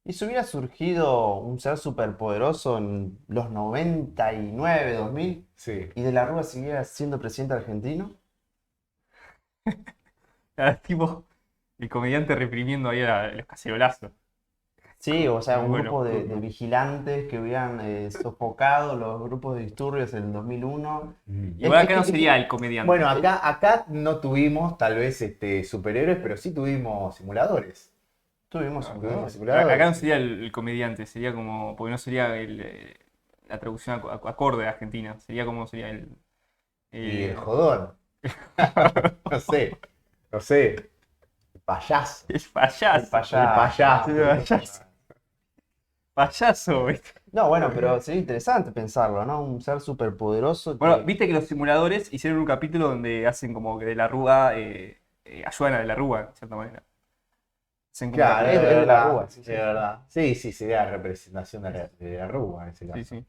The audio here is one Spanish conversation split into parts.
¿Y si hubiera surgido un ser superpoderoso en los 99, 2000 Sí. y De la Rúa siguiera siendo presidente argentino? Era tipo el comediante reprimiendo ahí a los cacerolazos. Sí, o sea, Muy un bueno. grupo de vigilantes que hubieran sofocado los grupos de disturbios en el 2001. Igual acá no sería el comediante. Bueno, acá no tuvimos tal vez superhéroes, pero sí tuvimos simuladores. Tuvimos un Tuvimos Acá no simuladores. sería el comediante, sería como. Porque no sería la traducción acorde a Argentina. Sería como sería el. Y el eh, jodón. No sé, no sé. El payaso. el el payaso. El payaso, payaso. ¿no? El payaso. Payaso, ¿viste? No, bueno, pero sería interesante pensarlo, ¿no? Un ser superpoderoso Bueno, que... viste que los simuladores hicieron un capítulo donde hacen como que de la Rúa ayudan a de la Rúa, de cierta manera. Hacen como un Claro, Es, es capítulo. es de la verdad, Rúa, sí, es sí. verdad. Sí, sí, sería la representación de la Rúa en ese Sí, caso. sí.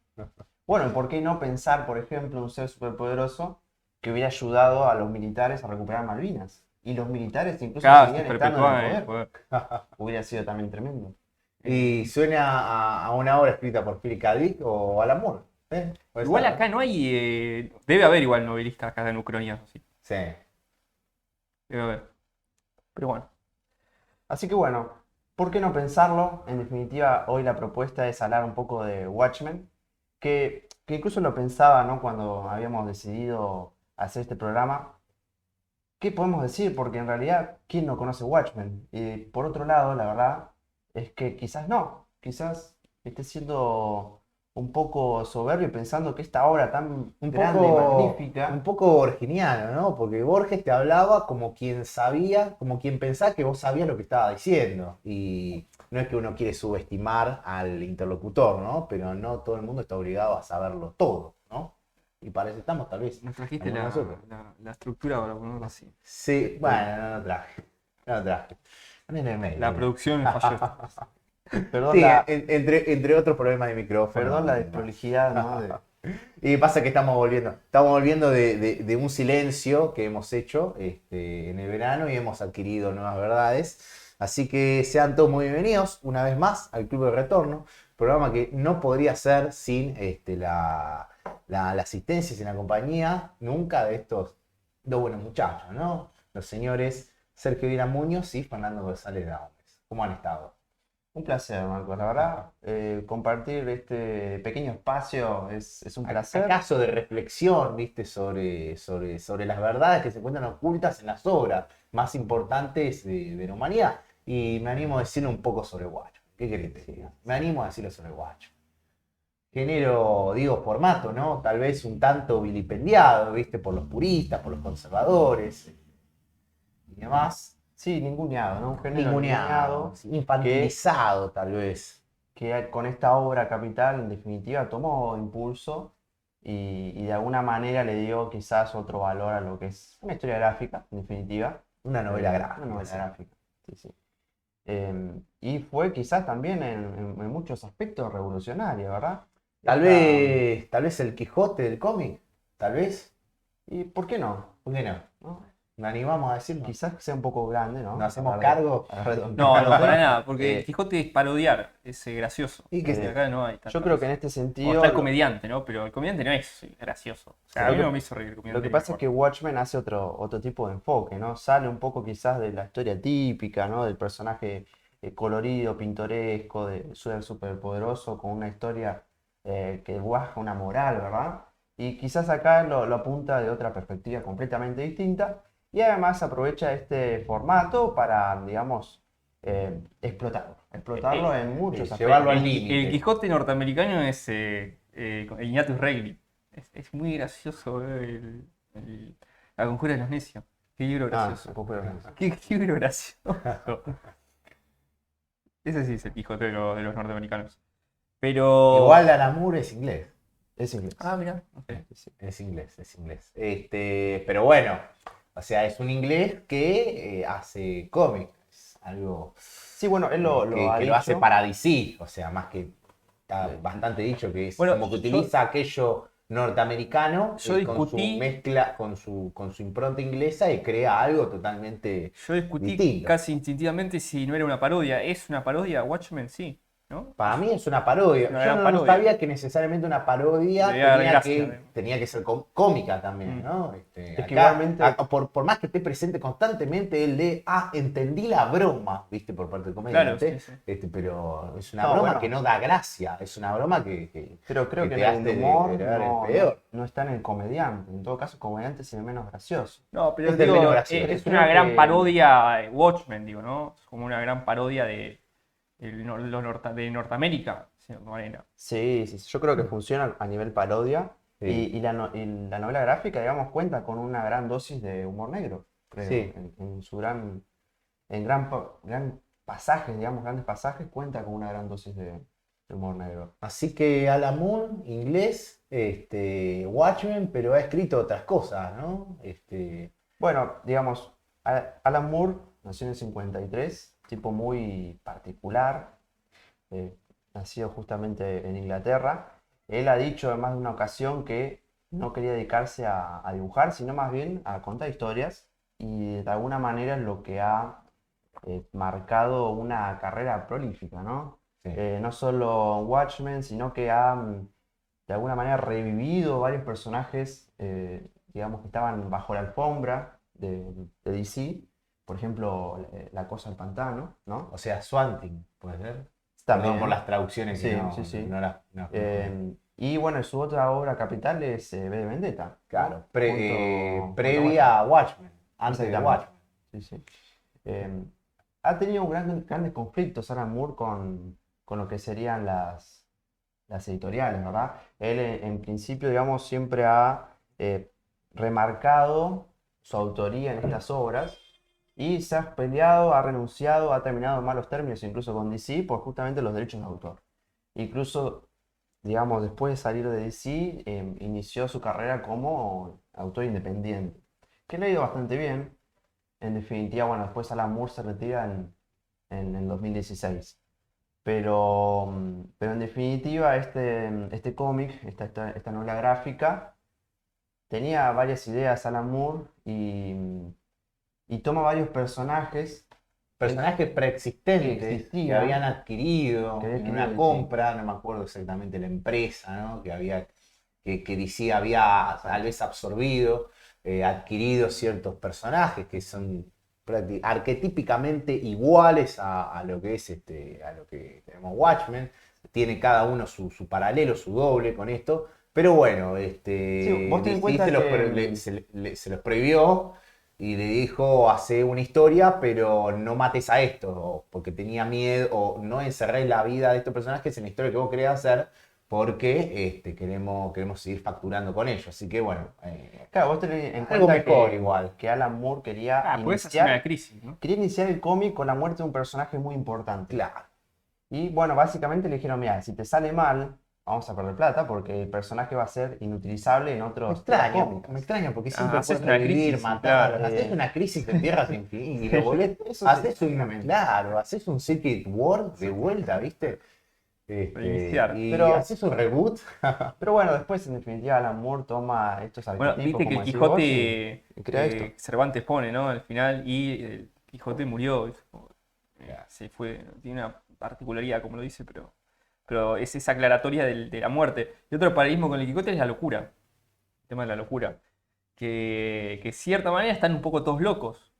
Bueno, ¿y por qué no pensar, por ejemplo, un ser superpoderoso que hubiera ayudado a los militares a recuperar Malvinas? Y los militares incluso Claro, se seguían estando en el perpetúa el poder. poder. Hubiera sido también tremendo. ¿Y suena a una obra escrita por Philip K. Dick o al amor? Puede Igual ser, acá ¿no? no hay. Debe haber igual novelistas acá en Ucrania, sí. Sí. Debe haber. Pero bueno. Así que bueno, ¿por qué no pensarlo? En definitiva, hoy la propuesta es hablar un poco de Watchmen, que incluso lo pensaba, ¿no? Cuando habíamos decidido hacer este programa. ¿Qué podemos decir? Porque en realidad, ¿quién no conoce Watchmen? Y por otro lado, la verdad es que quizás no, quizás esté siendo un poco soberbio pensando que esta obra tan grande y Un magnífica, poco borginiano, ¿no? Porque Borges te hablaba como quien sabía, como quien pensaba que vos sabías lo que estaba diciendo. Y no es que uno quiere subestimar al interlocutor, ¿no? Pero no todo el mundo está obligado a saberlo todo, ¿no? Y para eso estamos, tal vez, Nos trajiste algunos de nosotros. la estructura para ponerlo así. Sí, bueno, no traje. No traje. En el medio, La mira. producción falló. perdón Sí, la, entre otros problemas de micrófono perdón la y demás. desprolijidad, ¿no? Y pasa que estamos volviendo de un silencio que hemos hecho en el verano y hemos adquirido nuevas verdades. Así que sean todos muy bienvenidos una vez más al Club de Retorno, programa que no podría ser sin la asistencia, sin la compañía nunca de estos dos buenos muchachos, ¿no? Los señores Sergio Vila Muñoz y Fernando González Daumes. ¿Cómo han estado? Un placer, Marcos, la verdad, compartir este pequeño espacio es un placer. ¿Acaso de reflexión, viste, sobre las verdades que se encuentran ocultas en las obras más importantes de la humanidad? Y me animo a decir un poco sobre Guacho. ¿Qué querés que te diga? Me animo a decirlo sobre Guacho. Género, digo, formato, ¿no? Tal vez un tanto vilipendiado, viste, por los puristas, por los conservadores y demás. Sí, ninguneado, ¿no? Un género Ninguneado, ninguneado que infantilizado, tal vez. que con esta obra Capital, en definitiva, tomó impulso y de alguna manera le dio quizás otro valor a lo que es una historia gráfica, en definitiva. Una novela Una gráfica, novela sí. gráfica, sí, sí. Y fue quizás también en muchos aspectos revolucionaria, ¿verdad? Tal Esta, vez, tal vez el Quijote del cómic, tal vez. ¿Y por qué no? ¿Por qué no? ¿No? ¿Nos animamos a decirlo? Quizás sea un poco grande, ¿no? ¿Nos hacemos Hablar cargo? hablar de Don No, no, Quijote. para nada, porque el Eh, Quijote es parodiar, es gracioso. ¿Y qué Y acá no hay yo tanto creo eso. que en este O sentido está el comediante, ¿no? Pero el comediante no es gracioso. O sea, a lo mí que, no me hizo reír el lo comediante que ni me pasa es acuerdo. que Watchmen hace otro tipo de enfoque, ¿no? Sale un poco quizás de la historia típica, ¿no? Del personaje colorido, pintoresco, de ser superpoderoso, con una historia que guaja una moral, ¿verdad? Y quizás acá lo apunta de otra perspectiva completamente distinta y además aprovecha este formato para, digamos, explotarlo en muchos Llevarlo aspectos. al El límite. Quijote norteamericano es el Ignatius Reilly. Es muy gracioso La conjura de los necios. Qué libro Ah, gracioso. un poco de eso. Qué libro gracioso. Ese sí es el Quijote de los norteamericanos. Pero. Igual Alan Moore es inglés. Es inglés. Ah, mira. Sí. Es inglés, es inglés. Pero bueno, o sea, es un inglés que hace cómics. Algo Sí, bueno, él lo ha que lo hace dicho. para DC. O sea, más que está Eh, bastante dicho que es Bueno, como que utiliza aquello norteamericano yo con su discutí. mezcla, con su impronta inglesa y crea algo totalmente Yo discutí distinto. casi instintivamente si no era una parodia. ¿Es una parodia? Watchmen, sí. ¿no? Para mí es una parodia. Una Yo gran no parodia. sabía que necesariamente una parodia Debía dar gracia, ¿no? tenía que ser cómica también, Mm. ¿no? Es que Acá, igualmente, por más que esté presente constantemente el de, entendí la broma, ¿viste? Por parte del Claro, comediante, sí. pero es una no, broma bueno, que no da gracia, es una broma pero creo que que te en hace el humor querer el no, peor. no está en el comediante. En todo caso, el comediante es el menos gracioso. No, pero Es el menos digo, gracioso. es Creo una gran que parodia, Watchmen, digo, ¿no? Es como una gran parodia de, de Norteamérica, de cierta manera. sí, sí, sí, yo creo que funciona a nivel parodia Sí. y la novela gráfica, digamos, cuenta con una gran dosis de humor negro, creo, Sí. en su gran pasajes, digamos, grandes pasajes, cuenta con una gran dosis de humor negro. Así que Alan Moore, inglés, Watchmen, pero ha escrito otras cosas, ¿no? Bueno, digamos, Alan Moore nació en el 53, tipo muy particular, eh, nacido justamente en Inglaterra. Él ha dicho en más de una ocasión que no quería dedicarse a dibujar, sino más bien a contar historias y de alguna manera es lo que ha marcado una carrera prolífica, ¿no? Sí. No solo Watchmen, sino que ha de alguna manera revivido varios personajes, digamos, que estaban bajo la alfombra de DC. Por ejemplo, La Cosa del Pantano, ¿no? O sea, Swamp Thing, ¿puede ser? Perdón por También. las traducciones que Sí, sí, sí. no las conozco bien. Y bueno, su otra obra capital es V de Vendetta, ¿no? Claro, Junto a Watchmen. previa a Watchmen, antes de Exactamente. Watchmen. Sí, sí. Eh, Ha tenido grandes conflictos Alan Moore con lo que serían las editoriales, ¿verdad? Él en principio, digamos, siempre ha remarcado su autoría en estas obras y se ha peleado, ha renunciado, ha terminado en malos términos incluso con DC por justamente los derechos de autor. Incluso, digamos, después de salir de DC, inició su carrera como autor independiente, que le ha ido bastante bien. En definitiva, bueno, después Alan Moore se retira en el 2016. Pero en definitiva, este cómic, esta novela gráfica, tenía varias ideas Alan Moore y toma varios personajes Personajes que preexistentes que existían, habían adquirido que había en adquirido una DC. compra, no me acuerdo exactamente la empresa, ¿no? Que DC había tal vez absorbido, adquirido ciertos personajes que son arquetípicamente iguales a lo que es a lo que tenemos Watchmen. Tiene cada uno su paralelo, su doble con esto. Pero bueno, Sí, vos ten en DC cuenta que se los prohibió y le dijo, hace una historia, pero no mates a esto, porque tenía miedo, o no encerré la vida de estos personajes en la historia que vos querés hacer, porque queremos seguir facturando con ellos. Así que bueno, claro, vos tenés en algo cuenta mejor igual. que Alan Moore Puedes hacer una crisis, ¿no? quería iniciar el cómic con la muerte de un personaje muy importante. Claro. Y bueno, básicamente le dijeron, mira, si te sale mal, vamos a perder plata porque el personaje va a ser inutilizable en Me otros extraña, cómics. me extraña porque siempre haces puedes una revivir, crisis, matar, claro, haces una crisis en tierras infinitas y lo volvés, Eso sí, haces exactamente. haces un Secret World de vuelta, ¿viste? Reiniciar. Y Pero- haces un reboot. Pero bueno, después en definitiva Alan Moore toma estos Bueno, arquetipos, viste que como el decís vos, Quijote y crea esto. Cervantes pone, ¿no? Al final, y el Quijote murió. Es como, se fue, tiene una particularidad, como lo dice, pero es esa aclaratoria de la muerte. Y otro paralelismo con el Quijote es la locura. El tema de la locura. Que de cierta manera están un poco todos locos.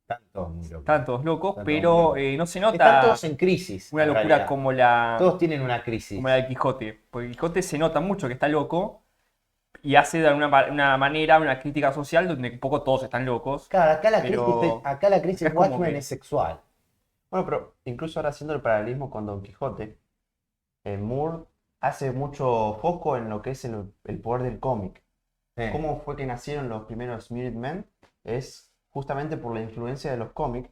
Tanto, muy loco. Están todos locos, Están pero todos muy no se Están nota todos en crisis. una en locura realidad. como Todos tienen una crisis. la del Quijote. Porque el Quijote se nota mucho que está loco y hace de una manera una crítica social donde un poco todos están locos. Claro, Pero acá la crisis acá es como Watchmen que- es sexual. Bueno, pero incluso ahora haciendo el paralelismo con Don Quijote, Moore hace mucho foco en lo que es el poder del cómic. ¿Cómo fue que nacieron los primeros Minutemen? Es justamente por la influencia de los cómics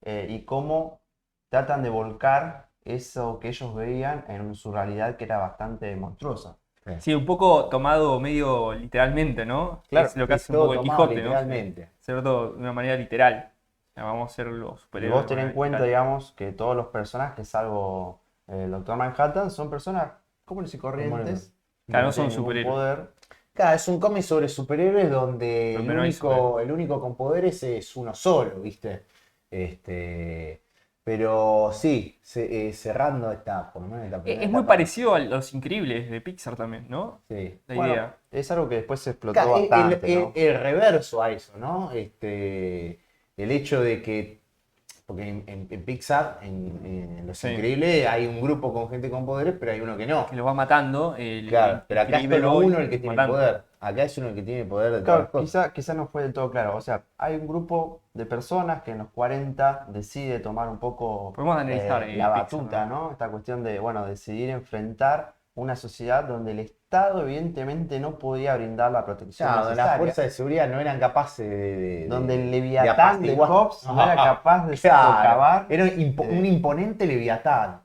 y cómo tratan de volcar eso que ellos veían en su realidad que era bastante monstruosa. Sí, un poco tomado medio literalmente, ¿no? Claro, Es lo que Es hace un todo poco el tomado Quijote, ¿no? literalmente. Hacerlo de una manera literal. O sea, vamos a ser los Y superhéroes. vos ten en cuenta, digamos, que todos los personajes, salvo el Doctor Manhattan, son personas comunes y corrientes. Claro, no son tienen ningún superhéroes. poder. Claro, es un cómic sobre superhéroes donde Donde no hay superhéroes. el único con poderes es uno solo, ¿viste? Pero sí, cerrando por lo menos esta primera Es muy etapa, parecido a Los Increíbles de Pixar también, ¿no? sí. La Bueno, idea. es algo que después se explotó El, bastante, el- ¿no? el reverso a eso, ¿no? El hecho de que, porque en Pixar, en Los Sí. Increíbles, hay un grupo con gente con poderes, pero hay uno que no. Que los va matando. Claro, pero acá es Increíble solo Boy uno el que tiene matando. poder. Acá es uno el que tiene poder de todas las Claro, cosas. quizá no fue del todo claro. O sea, hay un grupo de personas que en los 40 decide tomar un poco Podemos analizar la Pixar, batuta, ¿no? Esta cuestión de, bueno, decidir enfrentar una sociedad donde el Estado evidentemente no podía brindar la protección Claro, las necesaria, fuerzas de seguridad no eran capaces donde el de Leviatán de apaciguar. Hobbes no era capaz de Claro, socavar, era un imponente Leviatán.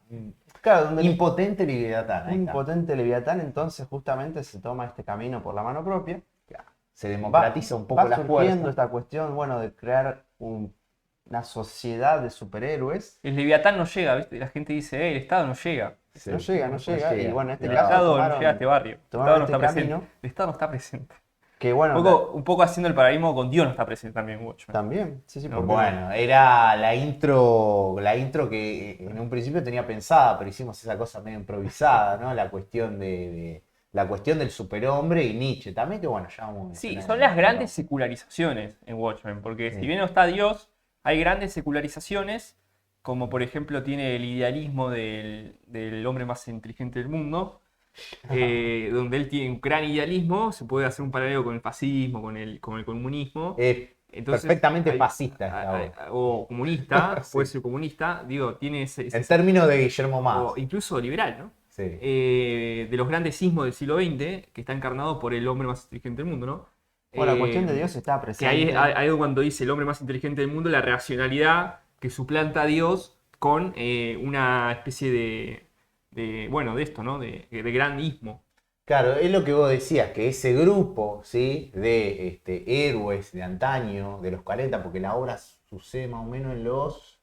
claro, donde Impotente Leviatán. Ahí un está. impotente Leviatán entonces justamente se toma este camino por la mano propia. Se democratiza un poco Va la surgiendo fuerza. esta cuestión, bueno, de crear una sociedad de superhéroes. El Leviatán no llega, ¿viste? La gente dice, el Estado no llega. Sí, No llega, no llega. Y bueno, en este El caso Estado no tomaron- llega a este barrio. El tomaron Estado no este está presente. camino. El Estado no está presente. Que bueno, Un poco haciendo el paralelismo con Dios no está presente también, Watchmen. también, sí, sí, No, porque Bueno, era la intro que en un principio tenía pensada, pero hicimos esa cosa medio improvisada, ¿no? La cuestión la cuestión del superhombre y Nietzsche también, que bueno, ya vamos a Sí, mencionar son en las el grandes programa. secularizaciones en Watchmen, porque Sí. si bien no está Dios, hay grandes secularizaciones, como por ejemplo tiene el idealismo del hombre más inteligente del mundo, donde él tiene un gran idealismo, se puede hacer un paralelo con el fascismo, con el comunismo. Entonces, Perfectamente hay- fascista esta voz. o comunista, Sí. puede ser comunista, digo, tiene En términos de Guillermo Más. o incluso liberal, ¿no? Sí. De los grandes sismos del siglo XX, que está encarnado por el hombre más inteligente del mundo, ¿no? bueno, la cuestión de Dios está Que presente. hay algo cuando dice el hombre más inteligente del mundo, la racionalidad que suplanta a Dios con una especie bueno, de esto, ¿no? De gran ismo. Claro, es lo que vos decías, que ese grupo, ¿sí? De héroes de antaño, de los 40, porque la obra sucede más o menos en los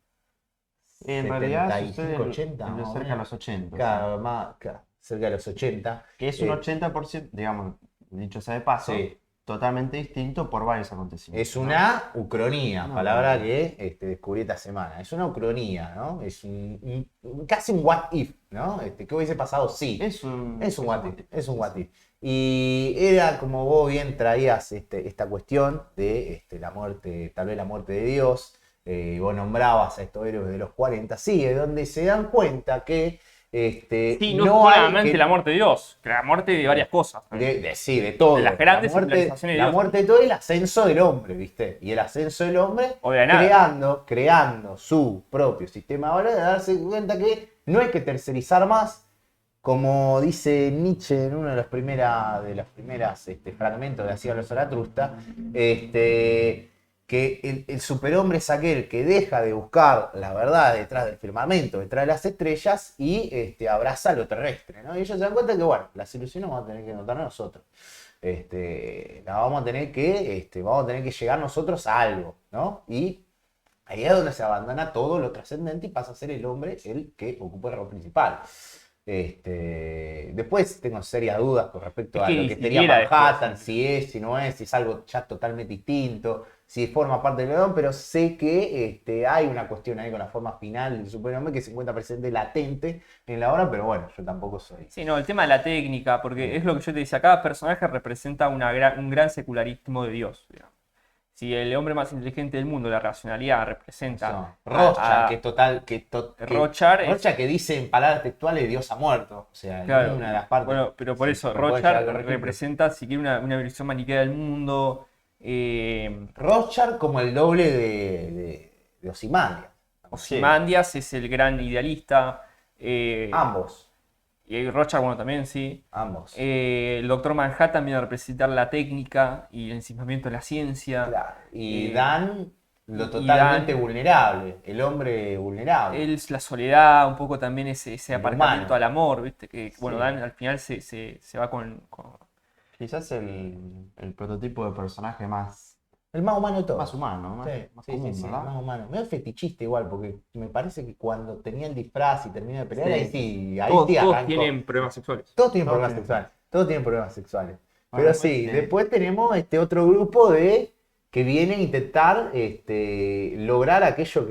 En realidad 75, sucede 80, en más o cerca de menos. los 80. Claro, claro, cerca de los 80. Que es un Eh, 80%, digamos, dicho sea de paso, Sí. totalmente distinto por varios acontecimientos. Es ¿no? una ucronía, Una palabra ucronía. que descubrí esta semana. Es una ucronía, ¿no? Es casi un what if, ¿no? ¿Qué hubiese pasado? Sí. Es un What if, es un what if. Y era como vos bien traías esta cuestión de la muerte, tal vez la muerte de Dios. Vos nombrabas a estos héroes de los 40. Sí, es donde se dan cuenta que Sí, no, no hay solamente que- la muerte de Dios, que la muerte de varias cosas. sí, de todo. De las grandes la muerte, secularizaciones de la Dios. muerte de todo y el ascenso del hombre, ¿viste? Y el ascenso del hombre O de la nada. creando su propio sistema ahora de darse cuenta que no hay que tercerizar más, como dice Nietzsche en uno de los primeras fragmentos de Así habla Zaratustra, que el superhombre es aquel que deja de buscar la verdad detrás del firmamento, detrás de las estrellas y abraza lo terrestre, ¿no? Y ellos se dan cuenta que, bueno, las ilusiones vamos a tener que notar nosotros. Vamos a tener que llegar nosotros a algo, ¿no? Y ahí es donde se abandona todo lo trascendente y pasa a ser el hombre el que ocupa el rol principal. Después tengo serias dudas con respecto Es a que lo ni que sería siquiera Manhattan, después. si es, si no es, si es algo ya totalmente distinto, si forma parte del león, pero sé que hay una cuestión ahí con la forma final del superhombre que se encuentra presente latente en la obra, pero bueno, yo tampoco soy. Sí, no, el tema de la técnica, porque es lo que yo te decía, cada personaje representa un gran secularismo de Dios, digamos. Si el hombre más inteligente del mundo, la racionalidad, representa No, Rothschild, a- que total, que Rothschild que dice en palabras textuales Dios ha muerto. O sea, Claro, en una de las partes. bueno, pero por Sí, eso, me pueden Rothschild llegar a corregir, representa, si quiere, una visión maniquea del mundo. Rothschild como el doble de Ozymandias. Ozymandias es el gran idealista. Ambos. Y Rothschild, bueno, también, sí. Ambos. El Doctor Manhattan viene a representar la técnica y el ensimismamiento en la ciencia. Claro. Y eh, Dan, lo y totalmente Dan- vulnerable. El hombre vulnerable. Él es la soledad, un poco también ese El aparcamiento humano. al amor, ¿viste? Que, bueno, Sí. Dan al final se va con Quizás el prototipo de personaje El más humano de todos. más humano, más, Sí, más sí, común, sí, ¿verdad? más humano. Medio fetichista igual, porque me parece que cuando tenía el disfraz y termina de pelear, Sí. ahí todos, sí todos arrancó. tienen problemas sexuales. Todos tienen Todos problemas tienen. sexuales. Todos tienen problemas sexuales. Bueno, Pero después sí, tiene- después tenemos otro grupo que viene a intentar lograr aquello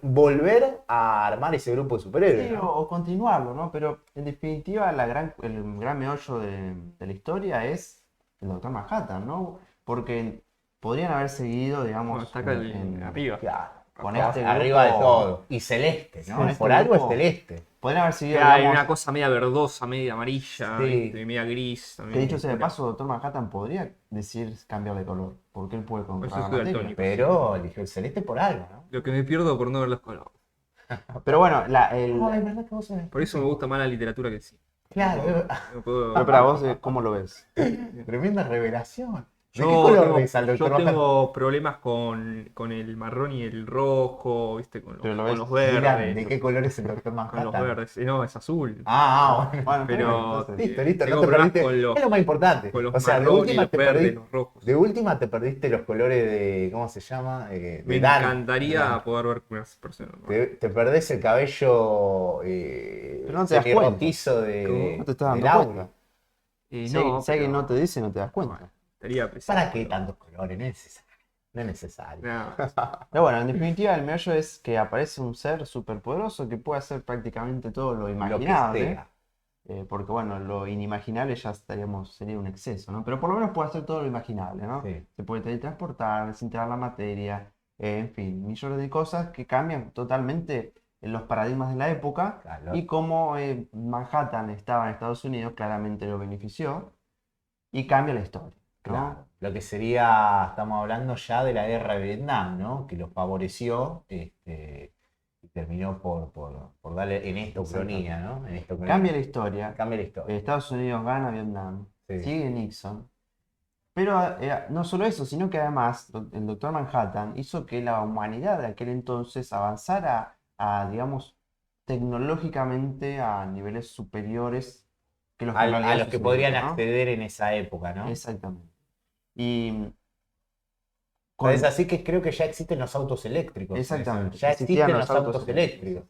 volver a armar ese grupo de superhéroes, Sí, ¿no? o continuarlo, ¿no? Pero en definitiva el gran meollo de la historia es el Doctor Manhattan, ¿no? Porque podrían haber seguido, Bueno, digamos, está acá arriba. Claro. con este Arriba de grupo, todo. Y celeste, ¿no? con este Por algo es grupo, celeste. podrían haber seguido, Hay digamos, una cosa media verdosa, media amarilla, Sí. ¿viste? Media gris que también. dicho sea de oscura. paso, Doctor Manhattan podría decir cambiar de color, porque él puede Por eso controlar la soy materia. daltónico. Pero eligió el celeste por algo, ¿no? Lo que me pierdo por no ver los colores. Pero bueno, No, es verdad que vos sabés. Por eso me gusta más la literatura que el cine. Claro, No puedo- pero para vos, ¿cómo lo ves? tremenda revelación. ¿De qué Yo color tengo, ves al yo Doctor Manhattan? tengo problemas con el marrón y el rojo, ¿viste? Pero lo Con ves- los Digan, verdes. ¿de qué color es el Doctor Con los Manhattan? verdes. No, es azul. Bueno. Bueno, Pero entonces, Listo, listo, tengo no te problemas perdiste. con los, Es lo más importante. con los O sea, de marrón y última los te verdes, perdiste. los rojos. De última te perdiste los colores de. ¿Cómo se llama? Me De Dan. encantaría poder ver con unas personas. Te perdés el cabello Pero no te das cuenta. semirrojizo no te estás de dando Lauri. cuenta. Y Si, no, si alguien pero- no te dice, no te das cuenta. Bueno, estaría apreciado, ¿Para qué pero- tantos colores? No es necesario. No es necesario. No, Pero bueno, en definitiva, el meollo es que aparece un ser superpoderoso que puede hacer prácticamente todo lo Lo que imaginable. sea. Porque bueno, lo inimaginable ya sería un exceso, ¿no? Pero por lo menos puede hacer todo lo imaginable, ¿no? Sí. Se puede teletransportar, desintegrar la materia, en fin, millones de cosas que cambian totalmente en los paradigmas de la época. Claro. Y como Manhattan estaba en Estados Unidos, claramente lo benefició y cambia la historia, ¿no? Claro. Lo que sería, estamos hablando ya de la guerra de Vietnam, ¿no? Que lo favoreció y terminó por darle en esta ucronía, ¿no? En esta ucronía. Cambia la historia. Cambia la historia. Estados Unidos gana Vietnam, Sí. sigue Nixon. Pero no solo eso, sino que además el Doctor Manhattan hizo que la humanidad de aquel entonces avanzara digamos, tecnológicamente a niveles superiores que los que en A realidad los que sucedieron, podrían ¿no? acceder en esa época, ¿no? Exactamente. Y Es así que creo que ya existen los autos eléctricos. Exactamente. Ya Existían existen los autos eléctricos.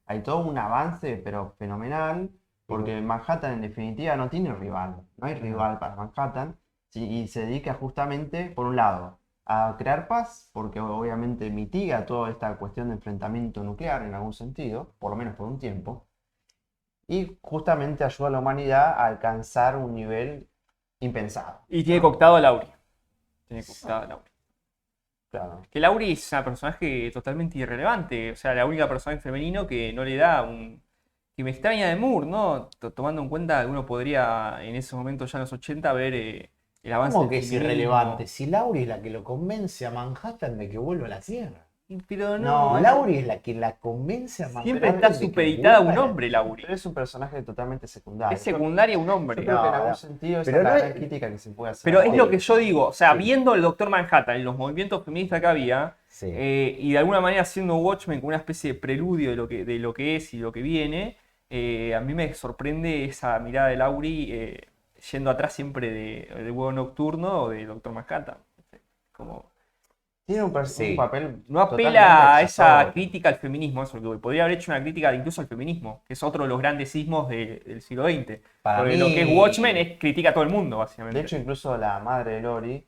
hay todo un avance, pero fenomenal, porque Manhattan en definitiva no tiene rival, no hay rival para Manhattan, sí, y se dedica justamente, por un lado, a crear paz, porque obviamente mitiga toda esta cuestión de enfrentamiento nuclear en algún sentido, por lo menos por un tiempo, y justamente ayuda a la humanidad a alcanzar un nivel impensado. Y tiene cooptado a Lauri. Tiene cooptado a Lauri. Claro. Que Lauri es un personaje totalmente irrelevante. O sea, la única personaje femenino que no le da un. Que me extraña de Moore, ¿no? Tomando en cuenta que uno podría en ese momento, ya en los 80, ver el avance ¿Cómo del que es feminismo. irrelevante? Si Lauri es la que lo convence a Manhattan de que vuelva a la Tierra. Pero No, no. Lauri es la que la convence a Manhattan. Siempre está de que supeditada a un vuelva la hombre, Tierra. Lauri. Pero es un personaje totalmente secundario. Es secundaria un Yo hombre. creo que en No, algún no. sentido esa Pero es la no gran es- crítica que se puede hacer. Pero es Sí. lo que yo digo. O sea, Sí. viendo el Doctor Manhattan y los movimientos feministas que había, Sí. y de alguna manera haciendo Watchmen como una especie de preludio de lo que es y lo que viene, a mí me sorprende esa mirada de Lauri yendo atrás siempre de Huevo Nocturno o de Doctor Manhattan. Como, Tiene un Sí. papel no apela totalmente a esa accessorio. crítica al feminismo, eso es lo que voy. Podría haber hecho una crítica incluso al feminismo, que es otro de los grandes sismos del siglo XX. Para Porque mí- lo que es Watchmen es critica a todo el mundo, básicamente. De hecho, incluso la madre de Lori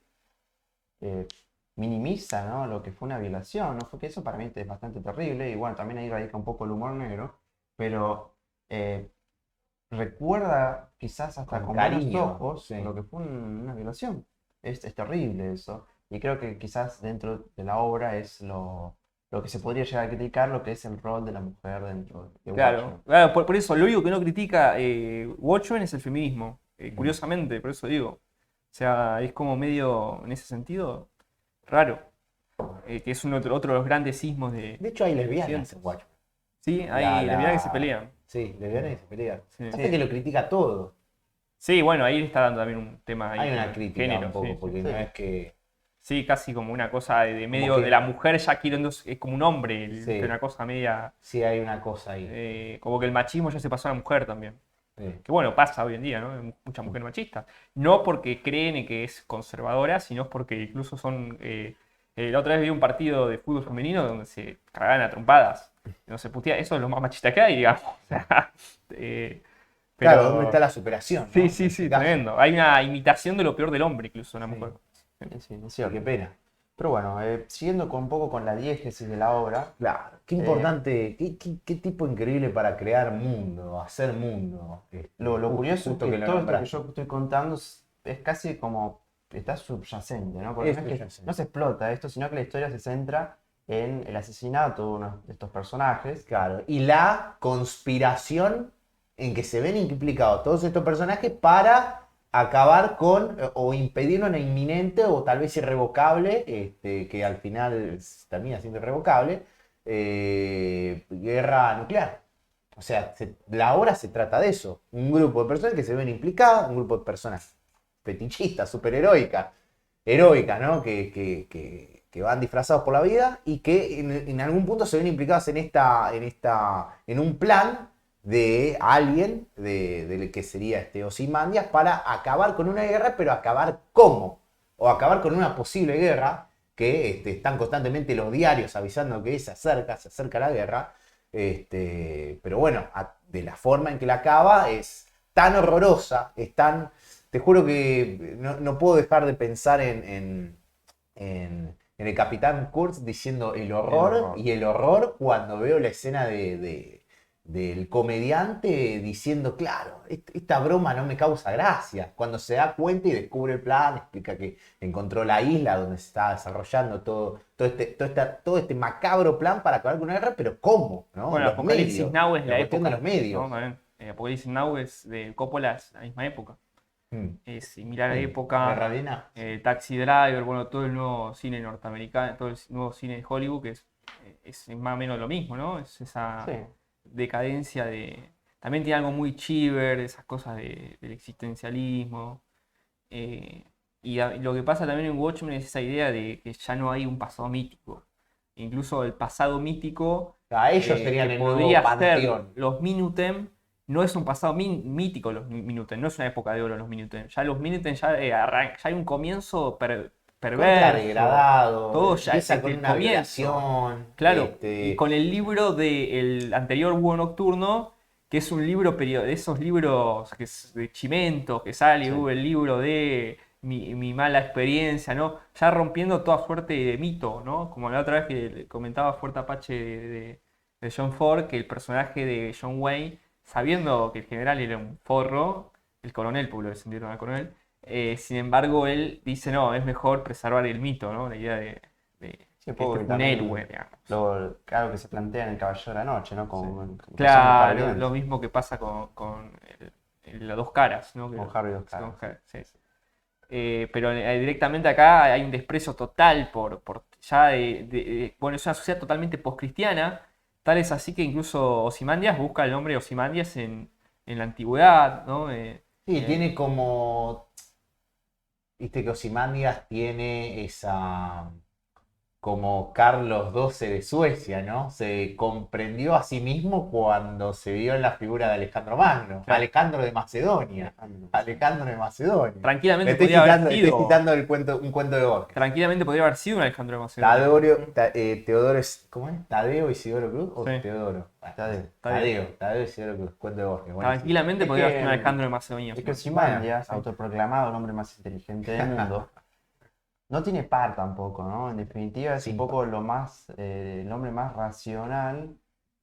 minimiza, ¿no?, lo que fue una violación, ¿no? Porque eso para mí es bastante terrible, y bueno, también ahí radica un poco el humor negro, pero recuerda quizás hasta Con con buenos cariño, ojos sí. lo que fue una violación. Es terrible eso, y creo que quizás dentro de la obra es lo que se podría llegar a criticar, lo que es el rol de la mujer dentro de Claro, Watchmen. claro, por eso lo único que no critica Watchmen es el feminismo, curiosamente, por eso digo. O sea, es como medio, en ese sentido, raro. Que es otro de los grandes sismos de... De hecho, hay lesbianas Siento. en Watchmen. Sí, hay lesbianas que se pelean. Sí, lesbianas que se pelean. Sí. Hace que lo critica todo. Sí, bueno, ahí le está dando también un tema ahí Hay una de crítica género, un poco, sí. porque sí. no es que. Sí, casi como una cosa de medio que- de la mujer ya queriendo, es como un hombre, Sí. una cosa media, Sí, hay una cosa ahí. como que el machismo ya se pasó a la mujer también. Sí. Que bueno, pasa hoy en día, ¿no? Hay mucha mujer machista. No porque creen en que es conservadora, sino porque incluso son... la otra vez vi un partido de fútbol femenino donde se cagaban a trompadas. No se putea, eso es lo más machista que hay, digamos. O sea, Claro, ¿dónde está la superación? ¿no? Sí, En sí, este caso. tremendo. Hay una imitación de lo peor del hombre, incluso, una Sí. mujer. Sí, es Sí, cierto. qué pena. Pero bueno, siguiendo un poco con la diégesis de la obra, Claro, qué importante, qué tipo increíble para crear mundo, hacer mundo. lo curioso es justo que lo todo esto que nombraste. yo estoy contando es casi como está subyacente, ¿no? Porque no es que Ya sé. no se explota esto, sino que la historia se centra en el asesinato de uno de estos personajes. Claro, y la conspiración en que se ven implicados todos estos personajes para acabar con o impedir una inminente o tal vez irrevocable, que al final termina siendo irrevocable, guerra nuclear. O sea, la obra se trata de eso. Un grupo de personas que se ven implicadas, un grupo de personas fetichistas, superheroicas, heroicas, ¿no? Que van disfrazados por la vida y que en algún punto se ven implicados en un plan de alguien, de que sería Ozymandias, para acabar con una guerra, pero acabar ¿cómo? O acabar con una posible guerra, que están constantemente los diarios avisando que se acerca la guerra, pero bueno, de la forma en que la acaba es tan horrorosa, te juro que no puedo dejar de pensar en el Capitán Kurtz diciendo el horror, y el horror cuando veo la escena del comediante diciendo, claro, esta broma no me causa gracia. Cuando se da cuenta y descubre el plan, explica que encontró la isla donde se estaba desarrollando todo este macabro plan para acabar con una guerra, pero ¿cómo? ¿No? Bueno, Los Apocalipsis medios, Now es la cuestión época. de los medios. ¿No? También, Apocalipsis Now es de Coppola, es la misma época. Es similar a la Sí, época. Guerra Arena. Taxi Driver, bueno, todo el nuevo cine norteamericano, todo el nuevo cine de Hollywood, que es más o menos lo mismo, ¿no? Es esa Sí. decadencia de. También tiene algo muy chiver, esas cosas del existencialismo. Y lo que pasa también en Watchmen es esa idea de que ya no hay un pasado mítico. Incluso el pasado mítico A ellos serían que el nuevo podría ser panteón. los Minutem, no es un pasado mítico los Minutem, no es una época de oro los Minutem. Ya los Minutem ya hay un comienzo perverso. Degradado, Todo ya empieza desde con el una comienzo. violación. Claro, y con el libro del anterior Búho Nocturno, que es un libro de esos libros que es de Chimento, que sale, Sí. el libro de mi mala experiencia, ¿no? Ya rompiendo toda suerte de mito, ¿no? Como la otra vez que le comentaba Fuerte Apache de John Ford, que el personaje de John Wayne, sabiendo que el general era un forro, el coronel, porque lo descendieron al coronel, sin embargo, él dice, no, es mejor preservar el mito, ¿no? La idea de Sí, que poco este que fue un también héroe, digamos. claro que se plantea en El Caballero de la Noche, ¿no? Con Claro, Harry lo mismo que pasa con las dos caras, ¿no? Con Harry Dos Con Caras. Sí. Pero directamente acá hay un desprecio total por ya bueno, es una sociedad totalmente postcristiana, tal es así que incluso Ozymandias busca el nombre Ozymandias en la antigüedad, ¿no? Sí, tiene como. Viste que Ozymandias tiene esa. Como Carlos XII de Suecia, ¿no? Se comprendió a sí mismo cuando se vio en la figura de Alejandro Magno. Claro. Alejandro de Macedonia. Alejandro de Macedonia. Tranquilamente Estoy podría haber citando, sido. estoy citando un cuento de Borges. Tranquilamente podría haber sido un Alejandro de Macedonia. Teodoro ¿cómo es? ¿Tadeo Isidoro Cruz o Sí. Teodoro? Tadeo. Tadeo Isidoro Cruz, cuento de Borges. buenísimo. Tranquilamente Es podría haber que- sido un Alejandro de Macedonia. Es que Ozymandias, Bueno, sí. autoproclamado el hombre más inteligente del mundo, no tiene par tampoco, ¿no? En definitiva es Sin un poco el hombre más racional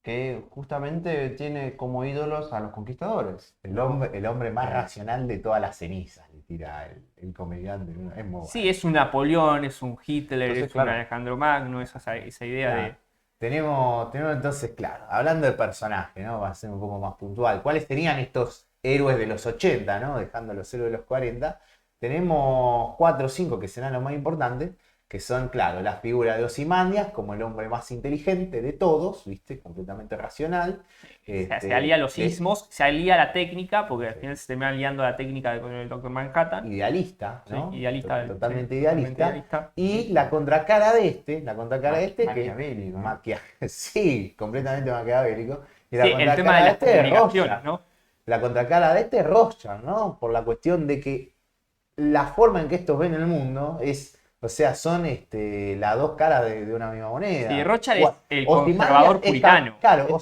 que justamente tiene como ídolos a los conquistadores. El hombre más racional de todas las cenizas, le tira el comediante. Es muy Sí, bueno. es un Napoleón, es un Hitler, Entonces, es claro. un Alejandro Magno, esa idea Claro. de. Tenemos entonces, claro, hablando de personaje, ¿no? Va a ser un poco más puntual. ¿Cuáles serían estos héroes de los 80, ¿no? Dejando los héroes de los 40. Tenemos 4 o 5 que serán los más importantes, que son, claro, la figura de Ozymandias como el hombre más inteligente de todos, ¿viste? Completamente racional. Se alía a los que- sismos, se alía a la técnica, porque al final se termina aliando a la técnica con el Doctor Manhattan. Idealista, ¿no? Sí, idealista, Totalmente sí, idealista. totalmente idealista. Y la contracara de este, que Maquiavélico, ¿no? sí, completamente maquiavélico. Y la Sí, el tema contracara de de las este es comunicaciones, Rorschach. ¿no? La contracara de este es Rorschach, ¿no? Por la cuestión de que la forma en que estos ven el mundo es, o sea, son las dos caras de una misma moneda. Sí, Rorschach es el Ozymandias conservador es puritano. Claro, Es el-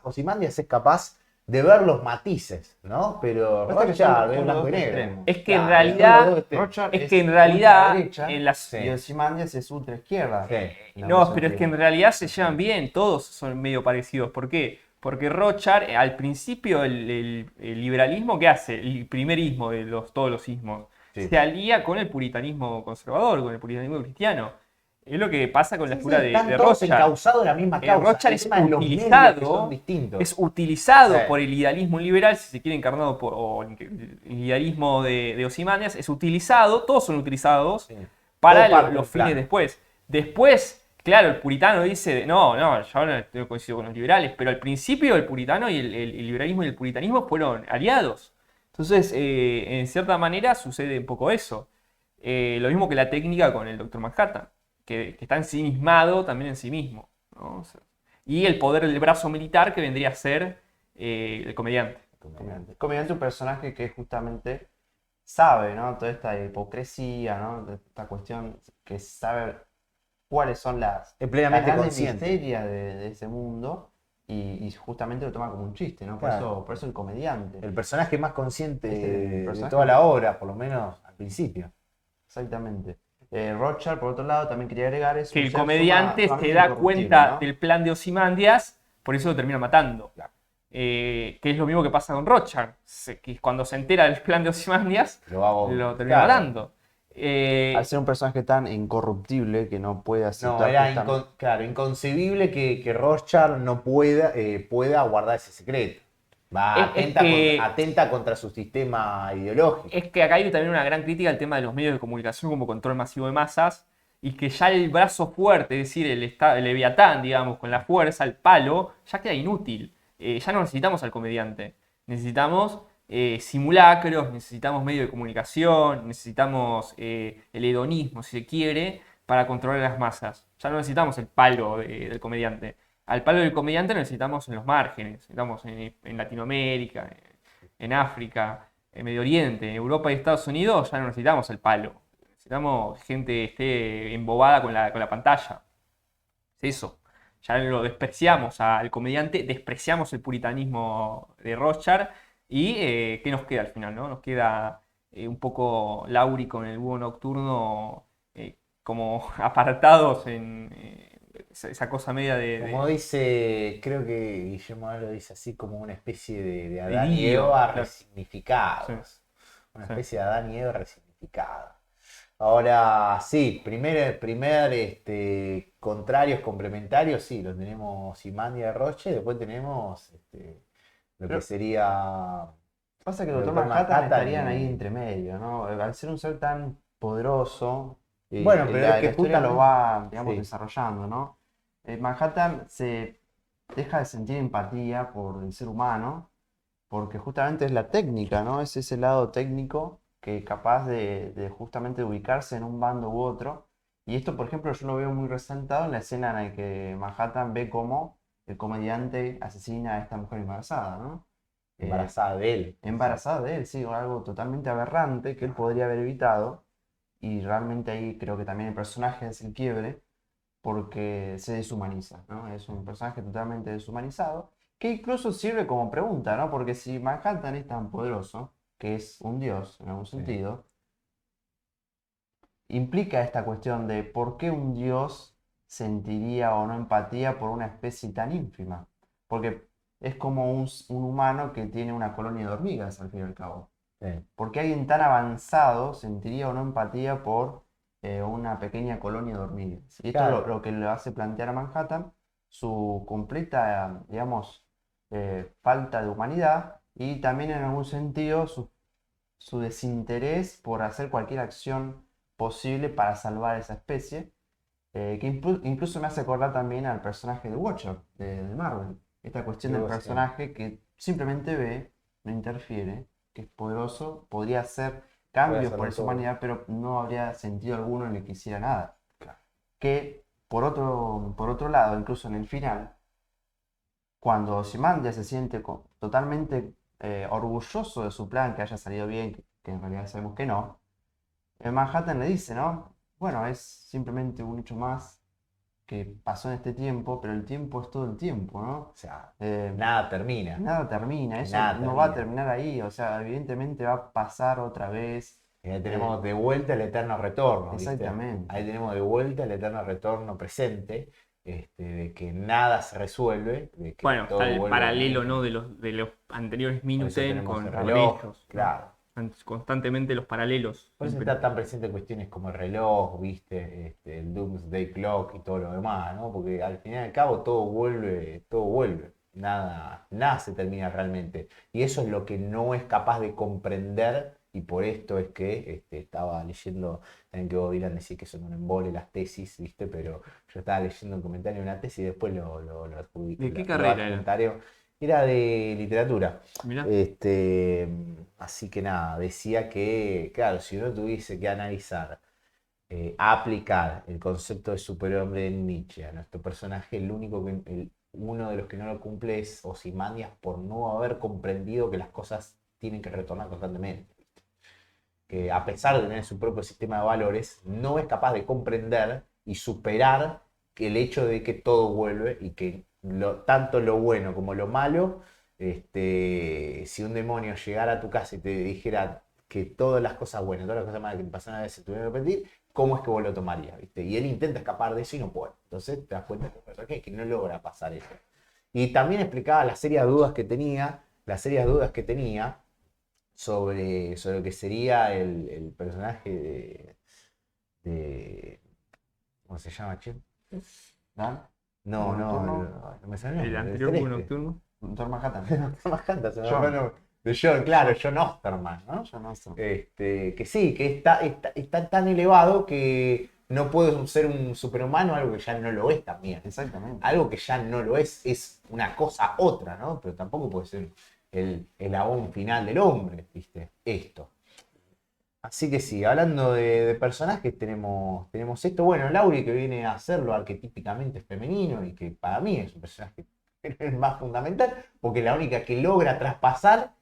Ozymandias es capaz de ver los matices, ¿no? Pero Pasa que Rothschild son es blanco y dos negro. extremos. Es que en Claro, realidad, son los dos extremos. Rothschild es que en realidad, ultraderecha en las, Sí. y Ozymandias es ultra izquierda. Sí. En no, algún pero es que en sentido. realidad se llevan bien, todos son medio parecidos. ¿Por qué? Porque Rothschild, al principio, el liberalismo, ¿qué hace? El primerismo de todos los ismos, Sí. se alía con el puritanismo conservador, con el puritanismo cristiano. Es lo que pasa con la Sí, figura sí, están de todos Rothschild. encausados en la misma causa. Rothschild El tema es los medios que son utilizado, distintos. es utilizado Sí. por el idealismo liberal, si se quiere encarnado por o el idealismo de Ozymandias, es utilizado, todos son utilizados Sí. para Todo parte los del fines plan. después. Después, claro, el puritano dice, no, yo no coincido con los liberales, pero al principio el puritano y el liberalismo y el puritanismo fueron aliados. Entonces, en cierta manera sucede un poco eso. Lo mismo que la técnica con el Doctor Manhattan, que está ensimismado también en sí mismo, ¿no? O sea, y el poder del brazo militar que vendría a ser el comediante. Comediante. Comediante, un personaje que justamente sabe, ¿no? Toda esta hipocresía, ¿no? De esta cuestión que sabe cuáles son Es las plenamente grandes consciente. miserias de ese mundo y justamente lo toma como un chiste, ¿no? Claro. Por eso el comediante. El personaje más consciente Es el de personaje- toda la obra, por lo menos al principio. Exactamente. Rothschild, por otro lado, también quería agregar, es Que un el ser comediante sumamente se da incorruptible, cuenta ¿no? del plan de Ozymandias, por eso lo termina matando. Claro. Que es lo mismo que pasa con Rothschild, que cuando se entera del plan de Ozymandias, Lo hago. lo termina Claro. matando. Al ser un personaje tan incorruptible que no puede No, aceptar era justamente- claro, inconcebible que Rothschild no pueda guardar ese secreto. Atenta contra su sistema ideológico. Es que acá hay también una gran crítica al tema de los medios de comunicación como control masivo de masas y que ya el brazo fuerte, es decir, el leviatán, digamos, con la fuerza, el palo, ya queda inútil. Ya no necesitamos al comediante. Necesitamos simulacros, necesitamos medios de comunicación, necesitamos el hedonismo, si se quiere, para controlar las masas. Ya no necesitamos el palo del comediante. Al palo del comediante lo necesitamos en los márgenes, necesitamos en Latinoamérica, en África, en Medio Oriente, en Europa y Estados Unidos ya no necesitamos el palo. Necesitamos gente que esté embobada con la pantalla. Es eso. Ya lo despreciamos al comediante, despreciamos el puritanismo de Rothschild y ¿qué nos queda al final? ¿No? Nos queda un poco Lauri con el búho nocturno como apartados en esa cosa media Como dice, creo que Guillermo lo dice así, como una especie de Adán y Dios, Eva claro. resignificados. Sí. Una Sí. especie de Adán y Eva resignificada. Ahora, sí, contrarios, complementarios, sí, los tenemos Simandia de Roche, después tenemos lo que Pero- sería Pasa que el el Doctor Doctor Manhattan Manhattan estarían ahí y- entre medio, ¿no? Al ser un ser tan poderoso, Bueno, pero la es que historia lo justamente- va, digamos, sí. desarrollando, ¿no? Manhattan se deja de sentir empatía por el ser humano, porque justamente es la técnica, ¿no? Es ese lado técnico que es capaz de justamente ubicarse en un bando u otro. Y esto, por ejemplo, yo lo veo muy resaltado en la escena en la que Manhattan ve cómo el comediante asesina a esta mujer embarazada, ¿no? Embarazada de él. Embarazada de él, sí, algo totalmente aberrante que él podría haber evitado. Y realmente ahí creo que también el personaje es el quiebre porque se deshumaniza, ¿no? Es un personaje totalmente deshumanizado que incluso sirve como pregunta, ¿no? Porque si Manhattan es tan poderoso, que es un dios en algún Sí. sentido, implica esta cuestión de por qué un dios sentiría o no empatía por una especie tan ínfima. Porque es como un humano que tiene una colonia de hormigas, al fin y al cabo. Sí. ¿Por qué alguien tan avanzado sentiría o no empatía por una pequeña colonia de hormigas? Y esto Claro. es lo que le hace plantear a Manhattan su completa, digamos, falta de humanidad y también en algún sentido su desinterés por hacer cualquier acción posible para salvar esa especie, que incluso me hace acordar también al personaje de Watcher de Marvel. Esta cuestión del Sí. personaje que simplemente ve, no interfiere, que es poderoso, podría hacer cambios hacerlo por esa todo. humanidad, pero no habría sentido alguno en el que hiciera nada. Que por otro lado, incluso en el final, cuando Ozymandias se siente totalmente orgulloso de su plan, que haya salido bien, que en realidad sabemos que no, Manhattan le dice, ¿no? Bueno, es simplemente un hecho más que pasó en este tiempo, pero el tiempo es todo el tiempo, ¿no? O sea, Eh, nada termina. Nada termina, eso Nada no va a termina. terminar ahí, o sea, evidentemente va a pasar otra vez. Y ahí tenemos de vuelta el eterno retorno, ¿viste? Exactamente. Ahí tenemos de vuelta el eterno retorno presente, de que nada se resuelve, de que Bueno, está todo el vuelve a lo paralelo, ¿no? mismo. de los anteriores Por eso Minuten tenemos el con reloj, ellos, ¿no? claro. Constantemente los paralelos. Por eso Siempre. está tan presente cuestiones como el reloj, ¿viste? El Doomsday Clock y todo lo demás, ¿no? Porque al fin y al cabo todo vuelve, todo vuelve. Nada se termina realmente. Y eso es lo que no es capaz de comprender, y por esto es que estaba leyendo, también que Bob Dylan decía que son un embole las tesis, ¿viste? Pero yo estaba leyendo un comentario de una tesis y después lo ¿De qué lo carrera era? adjuntaré. Era de literatura. Mirá. Así que nada, decía que, claro, si uno tuviese que analizar, aplicar el concepto de superhombre de Nietzsche a nuestro personaje, uno de los que no lo cumple es Ozymandias por no haber comprendido que las cosas tienen que retornar constantemente. Que a pesar de tener su propio sistema de valores, no es capaz de comprender y superar el hecho de que todo vuelve y que tanto lo bueno como lo malo, si un demonio llegara a tu casa y te dijera que todas las cosas buenas, todas las cosas malas que te pasaron a veces se tuvieron que repetir, ¿cómo es que vos lo tomarías? ¿Viste? Y él intenta escapar de eso y no puede. Entonces te das cuenta que no logra pasar eso. Y también explicaba las serias dudas que tenía sobre lo que sería el personaje ¿cómo se llama, che? ¿Dan? No, Nocturno, no me sale el El nombre, el anterior Búho celeste. Nocturno. Doctor Manhattan. Doctor Manhattan, se me John. fue el nombre. De John, claro, John Osterman, ¿no? Yo no sé. Que sí, que está tan elevado que no puede ser un superhumano, algo que ya no lo es también. Exactamente. Algo que ya no lo es una cosa otra, ¿no? Pero tampoco puede ser el eslabón final del hombre, ¿viste? Esto. Así que sí, hablando de personajes, tenemos esto. Bueno, Lauri, que viene a hacerlo arquetípicamente femenino y que para mí es un personaje más fundamental, porque la única que logra traspasar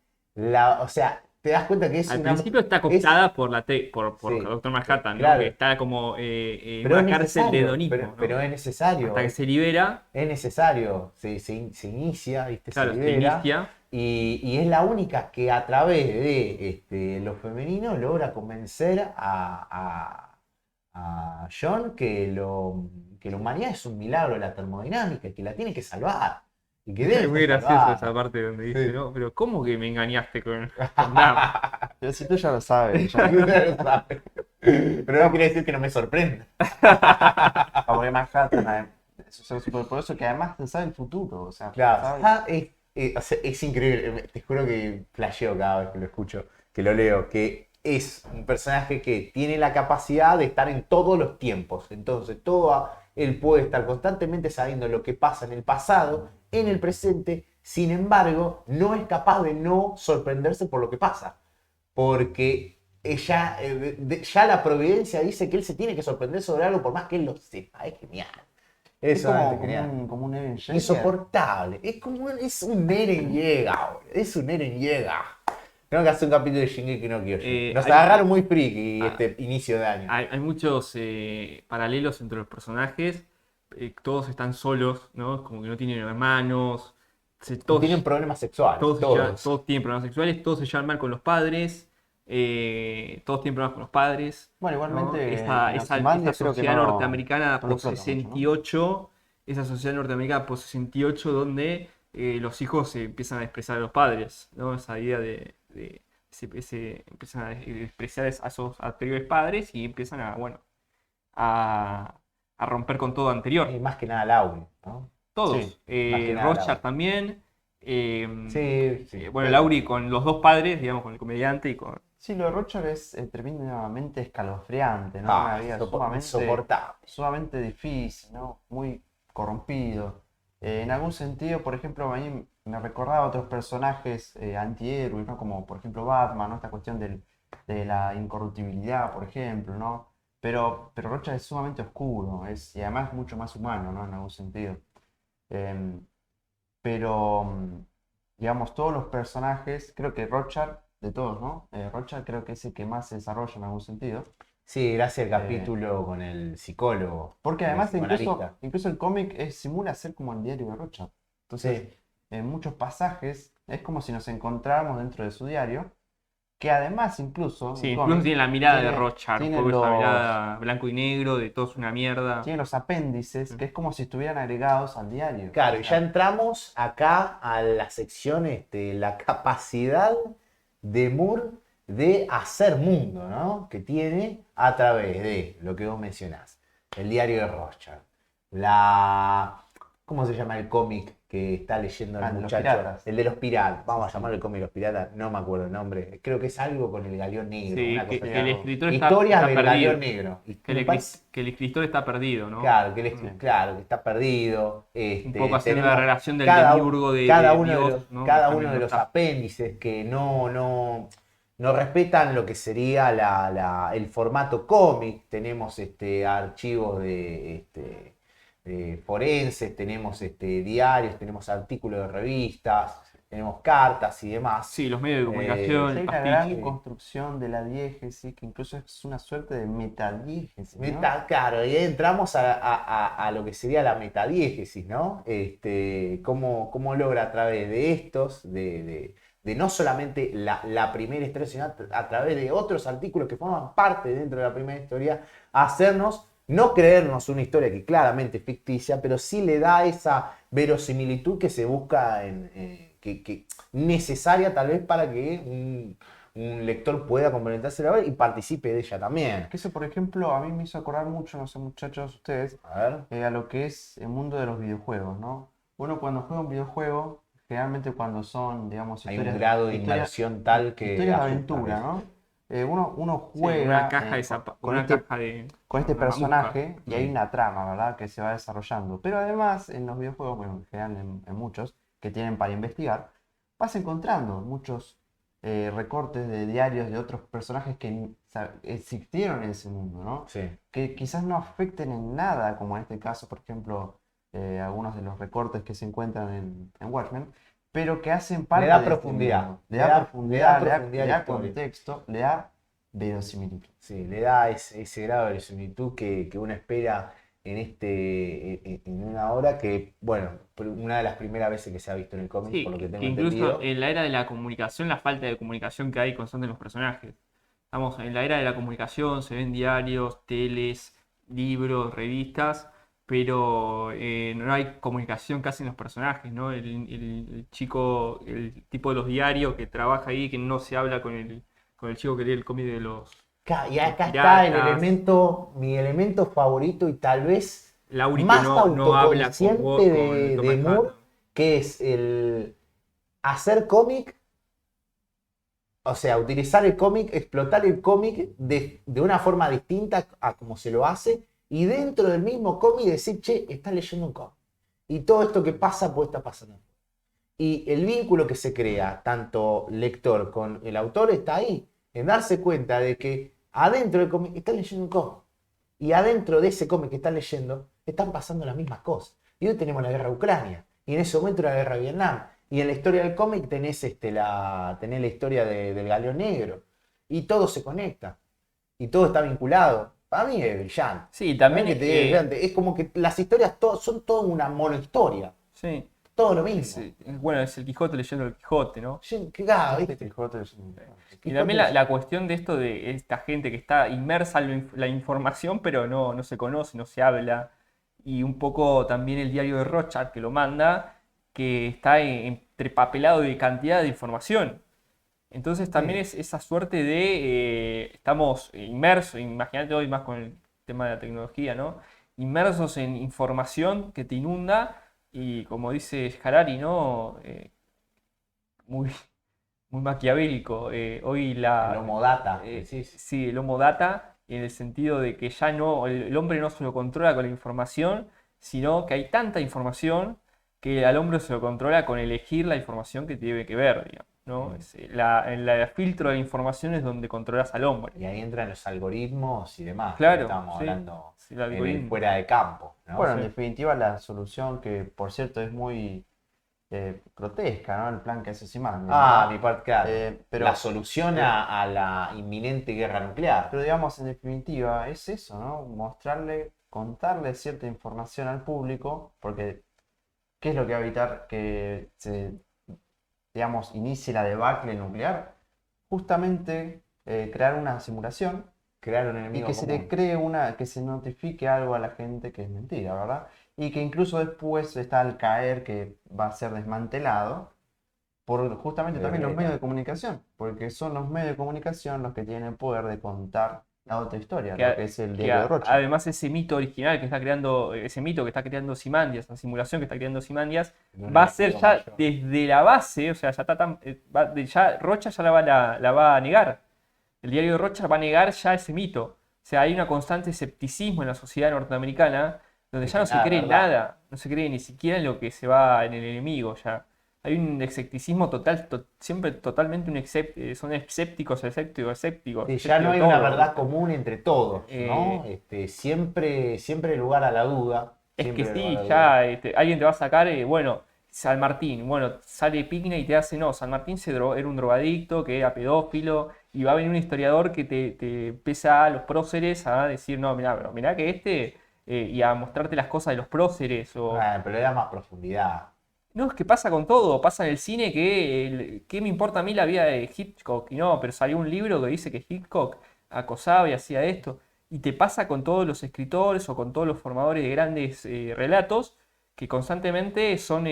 o sea, te das cuenta que es Al una. principio está cooptada por Sí, Doctor Manhattan, ¿no? Que claro, está como en pero es una cárcel de necesario, hedonismo, pero ¿no? es necesario, Hasta que se libera, es necesario, se inicia, ¿viste? Se claro, se libera. inicia. Y es la única que a través de lo femenino logra convencer a John que la humanidad es un milagro de la termodinámica y que la tiene que salvar. Y que debe Es muy ser gracioso esa salvada. parte donde dice, Sí. ¿no? Pero ¿cómo que me engañaste con Dan? Pero si tú ya lo sabes, ya. Usted lo sabe. Pero no quiere decir que no me sorprenda. Como que Manhattan, es un ser superpoderoso que además te sabe el futuro, o sea, Claro, sabe. o sea, es increíble, te juro que flasheo cada vez que lo escucho, que lo leo, que es un personaje que tiene la capacidad de estar en todos los tiempos. Entonces, él puede estar constantemente sabiendo lo que pasa en el pasado, en el presente, sin embargo, no es capaz de no sorprenderse por lo que pasa. Porque ya la providencia dice que él se tiene que sorprender sobre algo por más que él lo sepa. Es genial. Es Es como, solamente genial. como un Eren Jaeger. Insoportable. Es un Eren Yeager, boludo. Es un Eren Yeager. Tengo que hacer un capítulo de Shingeki no Kyojin. Nos Hay- agarraron muy friki Ah, este inicio de año. hay muchos paralelos entre los personajes. Todos están solos, ¿no? Como que no tienen hermanos. Tienen problemas sexuales, todos. Todos tienen problemas sexuales, todos se llevan mal con los padres. Todos tienen problemas con los padres. Bueno, ¿no? igualmente Esta, en esta, esta Ozymandias creo que sociedad norteamericana no lo post explota mucho, ¿no? 68, esa sociedad norteamericana post 68 donde los hijos se empiezan a expresar a los padres, ¿no? Esa idea empiezan a expresar a esos anteriores padres y empiezan bueno, a, a romper con todo anterior. Más que nada Lauri, ¿no? Todos. Más que nada Rochard Lauri. también. Sí. Bueno, Lauri con los dos padres, digamos, con el comediante y con. Sí, lo de Roger es tremendamente escalofriante, ¿no? Una vida Insoportable. sumamente difícil, ¿no? Muy corrompido. En algún sentido, por ejemplo, a mí me recordaba a otros personajes antihéroes, ¿no? Como por ejemplo Batman, ¿no? Esta cuestión de la incorruptibilidad, por ejemplo, ¿no? Pero Roger es sumamente oscuro, y además mucho más humano, ¿no? En algún sentido. Em, pero, digamos, todos los personajes, creo que Rochard, de todos, ¿no? Rochard creo que es el que más se desarrolla en algún sentido. Sí, gracias al capítulo con el psicólogo. Porque el además psicoanalista. incluso el cómic simula ser como el diario de Rothschild. Entonces, Sí. en muchos pasajes es como si nos encontráramos dentro de su diario, que además incluso Sí, el incluso cómic tiene la mirada de tiene, Rothschild, un tiene poco esa los, mirada blanco y negro, de todo es una mierda. tiene los apéndices, que es como si estuvieran agregados al diario. Claro, O y ya sea, entramos acá a la sección, la capacidad de Moore de hacer mundo, ¿no? Que tiene a través de lo que vos mencionás, el diario de Rothschild, la... ¿Cómo se llama el cómic que está leyendo el de los muchacho? piratas. El de los piratas, vamos a Sí, sí. llamarlo el cómic de los piratas, no me acuerdo el nombre, creo que es algo con el galeón negro, Sí, una cosa que el así. escritor Historias está del perdido. galeón negro. Y Que me parece- que el escritor está perdido, ¿no? Claro, Sí. claro, que está perdido. Un poco haciendo la Tenemos relación del cada, demiurgo cada de uno de Dios, los, ¿no? Que cada uno también de no los está. apéndices que no respetan lo que sería el formato cómic. Tenemos archivos de forenses, tenemos diarios, tenemos artículos de revistas, tenemos cartas y demás. Sí, los medios de Sí, comunicación, el hay una gran pastiche. construcción de la diégesis, que incluso es una suerte de metadiégesis, ¿no? Claro, y ahí entramos a lo que sería la metadiégesis, ¿no? Cómo logra a través de estos, de no solamente la primera historia, sino a través de otros artículos que forman parte dentro de la primera historia, hacernos no creernos una historia que claramente es ficticia, pero sí le da esa verosimilitud que se busca que necesaria tal vez para que un lector pueda complementarse la obra y participe de ella también. Que eso, por ejemplo, a mí me hizo acordar mucho, no sé, muchachos, ustedes, A ver. a lo que es el mundo de los videojuegos, ¿no? Uno cuando juega un videojuego, generalmente cuando son, digamos, Hay un grado de inmersión tal que historias de asusta a aventura, veces. ¿no? Uno Sí, con una juega caja de con una caja de con este una mamushka. personaje y hay una trama, ¿verdad? Que se va desarrollando. Pero además, en los videojuegos, bueno, en general en muchos que tienen para investigar, vas encontrando muchos recortes de diarios de otros personajes que existieron en ese mundo, ¿no? Sí. Que quizás no afecten en nada, como en este caso, por ejemplo, algunos de los recortes que se encuentran en Watchmen, pero que hacen parte da de este profundidad. mundo. Le da profundidad, le profundidad a da la historia. contexto, le da verosimilitud. Sí, le da ese grado de verosimilitud que uno espera en una obra que, bueno, una de las primeras veces que se ha visto en el cómic, Sí, por lo que que tengo incluso entendido. en la era de la comunicación, la falta de comunicación que hay constante en los personajes. Estamos en la era de la comunicación, se ven diarios, teles, libros, revistas, pero no hay comunicación casi en los personajes, ¿no? El chico, el tipo de los diarios que trabaja ahí, que no se habla con el chico que lee el cómic de Y acá los está piratas. mi elemento favorito y tal vez Lauri que más no habla autoconsciente con Tom de Moore, Manhattan. que es el hacer cómic, o sea, utilizar el cómic, explotar el cómic de una forma distinta a como se lo hace, y dentro del mismo cómic decir, che, estás leyendo un cómic. Y todo esto que pasa puede estar pasando. Y el vínculo que se crea, tanto lector con el autor, está ahí, en darse cuenta de que adentro del cómic estás leyendo un cómic. Y adentro de ese cómic que estás leyendo, están pasando las mismas cosas. Y hoy tenemos la guerra de Ucrania, y en ese momento la guerra de Vietnam. Y en la historia del cómic tenés, tenés la historia del Galeón Negro. Y todo se conecta. Y todo está vinculado. Para mí es brillante. Sí, Para mí también, que te digo, es brillante. Es como que las historias son toda una monohistoria. sí, Todo lo mismo. bueno, es el Quijote leyendo el Quijote, ¿no? Qué cagado, Este ¿viste? Quijote es un- Y también la cuestión de esto de esta gente que está inmersa en la información, pero no se conoce, no se habla. Y un poco también el diario de Rothschild que lo manda, que está entrepapelado de cantidad de información. Entonces también Sí. es esa suerte de, estamos inmersos, imagínate hoy más con el tema de la tecnología, ¿no? Inmersos en información que te inunda y como dice Harari, ¿no? Muy, muy maquiavélico. Hoy El Homo Data, decís. sí, el Homo Data, en el sentido de que ya no, el hombre no se lo controla con la información, sino que hay tanta información que al hombre se lo controla con elegir la información que tiene que ver, digamos, ¿no? En la filtro de información es donde controlas al hombre. Y ahí entran los algoritmos y demás. Claro, Que estábamos sí, hablando sí, el en el algoritmo. fuera de campo, ¿no? Bueno, en Sí. definitiva, la solución que, por cierto, es muy grotesca, ¿no? El plan que hace Siman. Mi parte, claro. Pero, la solución a la inminente guerra nuclear. pero digamos, en definitiva, es eso, ¿no? Contarle cierta información al público, porque ¿qué es lo que va a evitar que se, digamos, inicie la debacle nuclear? Justamente crear una simulación Crear un y enemigo que se común. le cree que se notifique algo a la gente que es mentira, ¿verdad? Y que incluso después está al caer que va a ser desmantelado por justamente también los medios de comunicación, porque son los medios de comunicación los que tienen el poder de contar la otra historia, lo que es el diario de Rocha. Además ese mito original que está creando, ese mito que está creando Simandias, la simulación que está creando Simandias, va a ser ya desde la base, o sea, ya está ya Rocha ya la va a negar. El diario de Rocha va a negar ya ese mito. O sea, hay una constante escepticismo en la sociedad norteamericana donde ya no se cree nada, no se cree ni siquiera en lo que se va en el enemigo ya. Hay un escepticismo total, siempre totalmente son escépticos, escépticos. Sí, ya no hay una todo. verdad común entre todos, ¿no? Eh, Siempre hay lugar a la duda. Es que Siempre hay lugar sí, a la ya duda. alguien te va a sacar, bueno, San Martín, bueno, sale Pigna y te hace, no, San Martín era un drogadicto, que era pedófilo, y va a venir un historiador que te empieza a los próceres a decir, no, mirá, pero mirá que y a mostrarte las cosas de los próceres, o... Bueno, pero le da más profundidad. No, es que pasa con todo, pasa en el cine ¿qué me importa a mí la vida de Hitchcock? Y no, pero salió un libro que dice que Hitchcock acosaba y hacía esto. Y te pasa con todos los escritores o con todos los formadores de grandes relatos que constantemente son,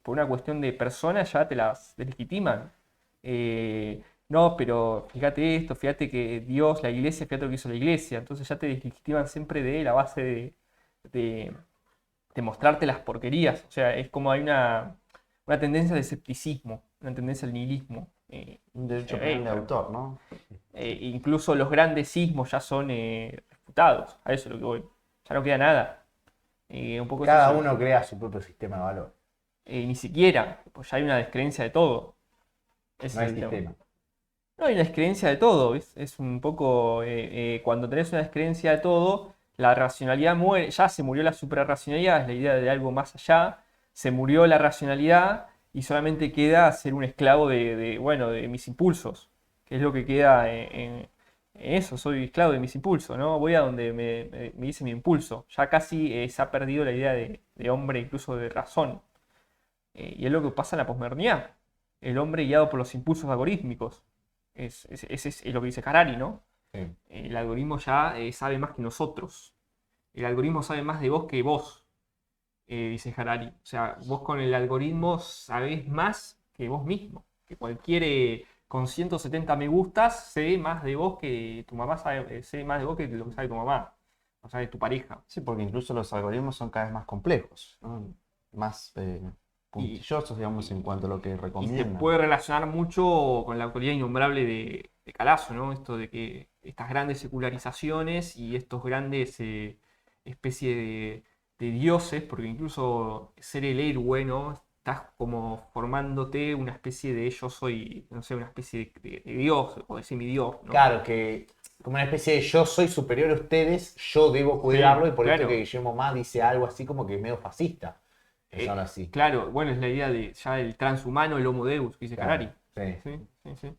por una cuestión de personas, ya te las deslegitiman. No, pero fíjate esto, fíjate que Dios, la iglesia, fíjate lo que hizo la iglesia. Entonces ya te deslegitiman siempre de la base de de mostrarte las porquerías. O sea, es como hay una tendencia de escepticismo, una tendencia al nihilismo. Un derecho Se penal ve, de autor, ¿no? incluso los grandes sismos ya son refutados. A eso es lo que voy. Ya no queda nada. Un poco es Cada eso. uno crea su propio sistema de valor. Ni siquiera, pues ya hay una descreencia de todo. Ese No hay es el tema. sistema. No hay una descreencia de todo, ¿ves? Es un poco. Cuando tenés una descreencia de todo, la racionalidad muere. Ya se murió la suprarracionalidad, es la idea de algo más allá. Se murió la racionalidad y solamente queda ser un esclavo bueno, de mis impulsos. Que es lo que queda en eso. Soy esclavo de mis impulsos, ¿no? Voy a donde me dice mi impulso. Ya casi se ha perdido la idea de hombre, incluso de razón. Y es lo que pasa en la posmodernidad. El hombre guiado por los impulsos algorítmicos. Es lo que dice Harari, ¿no? Sí. El algoritmo ya sabe más que nosotros. El algoritmo sabe más de vos que vos, dice Harari. O sea, vos con el algoritmo sabés más que vos mismo. Que cualquier con 170 me gustas sé más de vos que tu mamá sabe, sé más de vos que lo que sabe tu mamá. O sea, de tu pareja. Sí, porque incluso los algoritmos son cada vez más complejos, ¿no? Más Y, puntillosos, digamos, en cuanto a lo que y se recomiendan. puede relacionar mucho con la autoridad innombrable de Calazo, ¿no? Esto de que estas grandes secularizaciones y estos grandes especie de dioses, porque incluso ser el héroe, ¿no? Estás como formándote una especie de yo soy, no sé, una especie de dios, o de semi-dios, ¿no? Claro, que como una especie de yo soy superior a ustedes, yo debo cuidarlo, y por claro. esto que Guillermo Más dice algo así como que medio fascista. Pensarlo así. Claro, bueno, es la idea de ya el transhumano, el homo deus, que dice Claro, Harari. sí. Sí.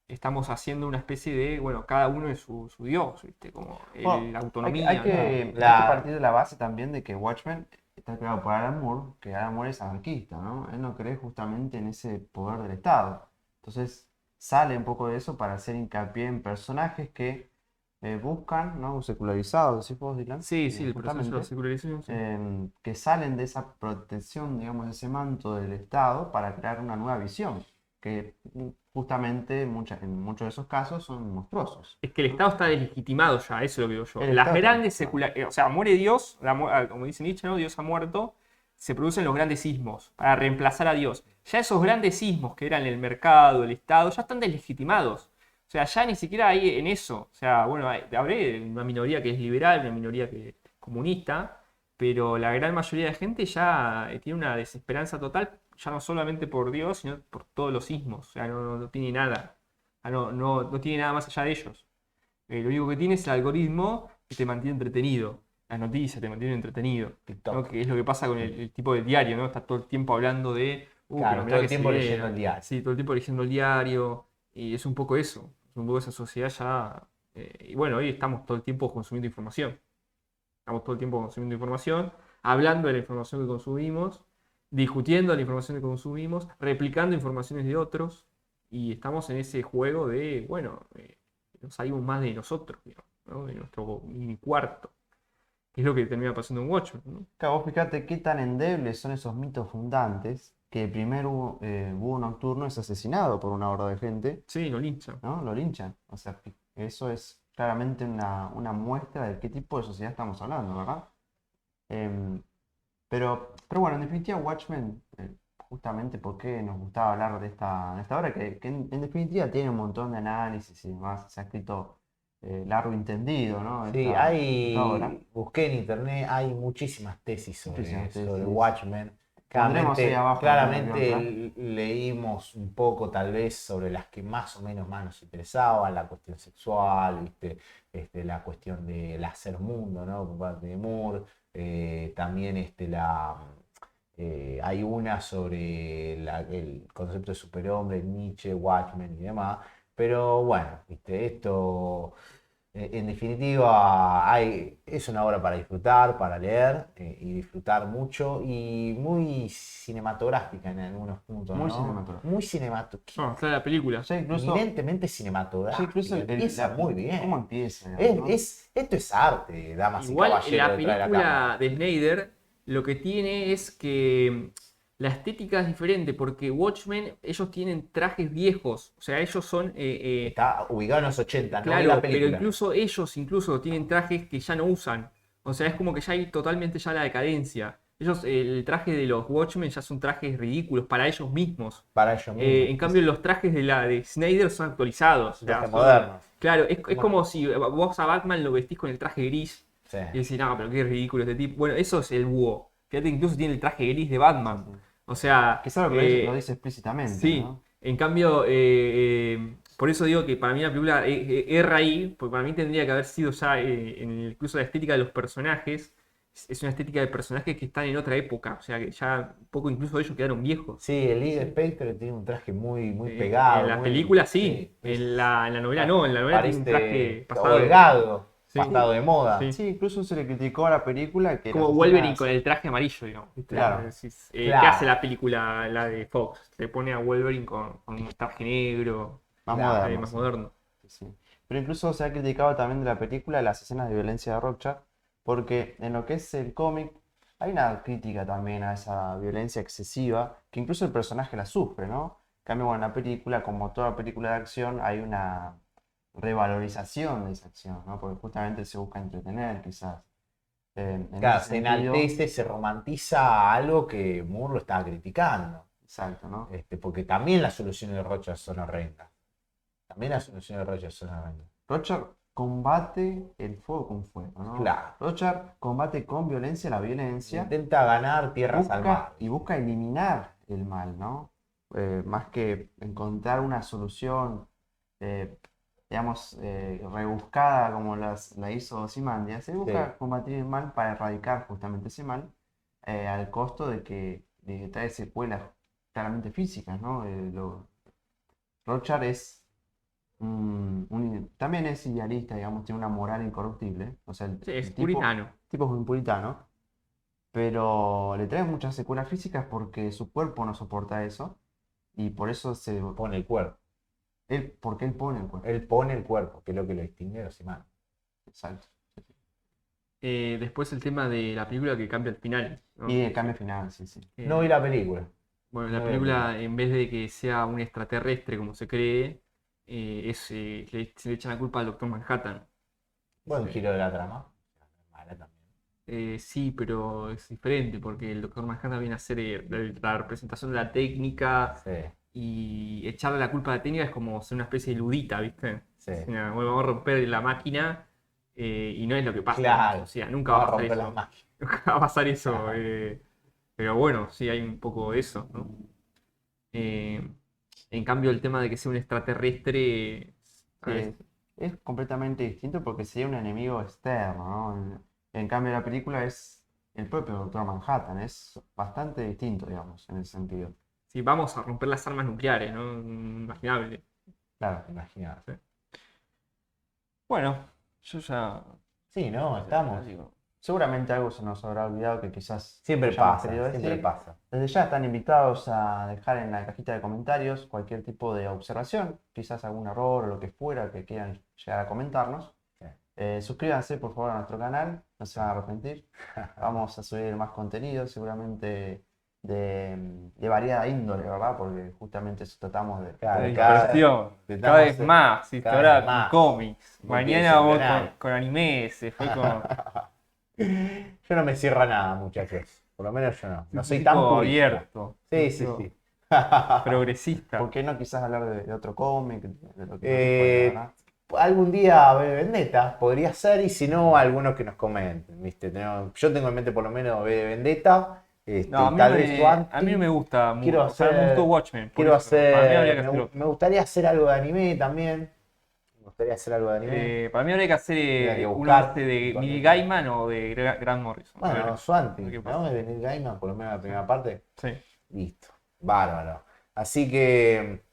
Estamos haciendo una especie de, bueno, cada uno es su dios, ¿viste? Como Bueno, la autonomía. hay que, ¿no? hay que partir de la base también de que Watchmen está creado por Alan Moore, que Alan Moore es anarquista, ¿no? Él no cree justamente en ese poder del Estado. Entonces sale un poco de eso para hacer hincapié en personajes que buscan, ¿no? Secularizados, ¿decís vos, Dylan? Sí, el proceso de la Justamente, secularización. Sí. que salen de esa protección, digamos, de ese manto del Estado para crear una nueva visión, que justamente en muchos de esos casos son monstruosos. Es que el Estado está deslegitimado ya, eso es lo que digo yo. El Las Estado grandes está o sea, muere Dios, como dice Nietzsche, ¿no? Dios ha muerto, se producen los grandes sismos para reemplazar a Dios. Ya esos grandes sismos que eran el mercado, el Estado, ya están deslegitimados. O sea, ya ni siquiera hay en eso. O sea, bueno, habrá una minoría que es liberal, una minoría que es comunista, pero la gran mayoría de gente ya tiene una desesperanza total, ya no solamente por Dios, sino por todos los sismos. O sea, no tiene nada. No tiene nada más allá de ellos. Lo único que tiene es el algoritmo que te mantiene entretenido. las noticias, te mantienen entretenido, ¿no? TikTok. Que es lo que pasa con el tipo de diario, ¿no? Está todo el tiempo hablando de, Claro, pero mirá todo el que se tiempo viene. leyendo el diario. Sí, todo el tiempo leyendo el diario, y es un poco eso, es un poco esa sociedad ya. Y bueno, hoy estamos todo el tiempo consumiendo información. Estamos todo el tiempo consumiendo información, hablando de la información que consumimos, discutiendo la información que consumimos, replicando informaciones de otros, y estamos en ese juego de, bueno, no salimos más de nosotros, digamos, ¿no? De nuestro mini cuarto, que es lo que termina pasando en Watchmen, ¿no? Claro, vos fíjate qué tan endebles son esos mitos fundantes que el primer búho nocturno es asesinado por una horda de gente, Sí, lo linchan. ¿no? Lo linchan. O sea, eso es claramente una muestra de qué tipo de sociedad estamos hablando, ¿verdad? Em, pero bueno, en definitiva, Watchmen, justamente porque nos gustaba hablar de esta obra, que en definitiva tiene un montón de análisis y demás, se ha escrito largo y entendido, ¿no? Sí, Esta obra. busqué en internet, hay muchísimas tesis Muchísimas sobre tesis. Watchmen. Pondremos ahí abajo alguna que Claramente otra. leímos un poco tal vez sobre las que más o menos más nos interesaban, la cuestión sexual, ¿viste? La cuestión del hacer mundo, ¿no? Por parte de Moore. También hay una sobre el concepto de superhombre, Nietzsche, Watchmen y demás. Pero bueno, ¿viste? Esto... En definitiva, es una obra para disfrutar, para leer y disfrutar mucho y muy cinematográfica en algunos puntos, Muy ¿no? cinematográfico. Muy cinematográfica, No, está la película. eminentemente Ya cinematográfica. incluso Empieza muy cómo bien. empieza, digamos, ¿no? Esto es arte, damas y Igual caballeros la detrás de la cámara. película de Snyder lo que tiene es que la estética es diferente porque Watchmen ellos tienen trajes viejos, o sea, ellos son Está ubicado en los 80, no vi la claro, pero película. incluso ellos incluso tienen trajes que ya no usan. O sea, es como que ya hay totalmente ya la decadencia. Ellos, el traje de los Watchmen ya son trajes ridículos para ellos mismos. Para ellos mismos. En cambio, los trajes de la de Snyder son actualizados. O sea, Trajes son, modernos. claro, es Bueno, como si vos a Batman lo vestís con el traje gris sí. y decís, no, pero qué ridículo este tipo. Bueno, eso es el búho. Fíjate que incluso tiene el traje gris de Batman. Sí. O sea, Que es algo que lo dice explícitamente, sí. ¿no? En cambio, por eso digo que para mí la película erra ahí, porque para mí tendría que haber sido ya, incluso la estética de los personajes, es una estética de personajes que están en otra época, o sea que ya un poco incluso ellos quedaron viejos. Sí, el Lee Spectre tiene un traje muy, muy En pegado, la muy. película sí, Sí, en la novela no, en la novela tiene un traje parece pasado. holgado, Sí, pasado de moda. sí. Sí, incluso se le criticó a la película que las Como Wolverine con escenas. el traje amarillo, digamos. ¿Viste? Claro. Decís, ¿qué hace Claro, la película, la de Fox? Le pone a Wolverine con un traje negro, Más claro. moderno, más sí. moderno. Sí, sí. Pero incluso se ha criticado también de la película las escenas de violencia de Rorschach, porque en lo que es el cómic hay una crítica también a esa violencia excesiva, que incluso el personaje la sufre, ¿no? En cambio, bueno, en la película, como toda película de acción, hay una revalorización de esa acción, ¿no? Porque justamente se busca entretener, quizás. En Claro, ese se sentido, enaltece, se romantiza algo que Moore lo estaba criticando. exacto, ¿no? Porque también las soluciones de Rocha son horrendas. También las soluciones de Rocha son horrendas. Rochard combate el fuego con fuego, ¿no? Claro. Rochard combate con violencia la violencia. Intenta ganar tierras al mar. Y busca eliminar el mal, ¿no? Más que encontrar una solución, eh, digamos, rebuscada como la hizo Ozymandias, se busca combatir el mal para erradicar justamente ese mal, al costo de que trae secuelas claramente físicas, ¿no? Rochard también es idealista, digamos, tiene una moral incorruptible, o sea, Sí, es el tipo, puritano. tipo es un puritano, pero le trae muchas secuelas físicas porque su cuerpo no soporta eso y por eso Pone el cuerpo. porque él pone el cuerpo. Él pone el cuerpo, que es lo que lo distingue de los imanes. Exacto. Después el tema de la película que cambia al final, ¿no? Y el cambio final, sí, sí. Eh, No vi la película. bueno, No la vi la película. película en vez de que sea un extraterrestre como se cree, se le echan la culpa al Doctor Manhattan. Buen Sí. giro de la trama. Mala también. Sí, pero es diferente porque el Doctor Manhattan viene a ser la representación de la técnica Sí, y echarle la culpa a la técnica es como ser una especie de ludita, ¿viste? sí. Bueno, vamos a romper la máquina y no es lo que pasa en la Claro. sociedad, nunca va a Vamos a pasar romper eso. las máquinas. Nunca va a pasar eso. Claro. Pero bueno, sí hay un poco de eso, ¿no? Eh, en cambio, el tema de que sea un extraterrestre, Sí, ¿sabes? es completamente distinto porque sería un enemigo externo, ¿no? En cambio, la película es el propio Doctor Manhattan, es bastante distinto, digamos, en ese sentido. Sí, vamos a romper las armas nucleares, ¿no? Imaginable. Claro, imagínate. Sí. Bueno, yo ya. Sí, ¿no? Estamos. Digo, Seguramente algo se nos habrá olvidado que quizás Siempre hayamos pasa, querido siempre decir. pasa. Desde ya están invitados a dejar en la cajita de comentarios cualquier tipo de observación, quizás algún error o lo que fuera que quieran llegar a comentarnos. Sí. Suscríbanse por favor a nuestro canal, no se van a arrepentir. Vamos a subir más contenido, seguramente de variada índole, ¿verdad? Porque justamente eso tratamos de... Claro, de cada- dispersión, intentamos cada vez hacer- más. ¿Sí? cada Ahora vez más. con cómics. Mañana vos Multidisciplinario. con anime, se fue con. Yo no me cierro a nada, muchachos. Por lo menos yo no. No soy un tan tipo purista. abierto. Sí, sí, un sí. tipo progresista. ¿Por qué no quizás hablar de otro cómic, de lo que Eh, fuera, ¿verdad? Algún día V de Vendetta podría ser, y si no, algunos que nos comenten, ¿viste? Yo tengo en mente por lo menos V de Vendetta, No, a mí, tal no vez me, Swanty. a mí no me gusta mucho. Quiero O sea, me hacer- gustó Watchmen. por Quiero eso. Para mí habría que hacer, hacer otro. me gustaría hacer algo de anime también. Me gustaría hacer algo de anime. Para mí habría que hacer Tendría que uno buscar. este de Neil Gaiman o de Grant Morrison. A Bueno, ver, Swanty, ¿qué ¿no? pasa? De Neil Gaiman, por lo menos la primera parte. Sí. Listo. Bárbaro. Así que,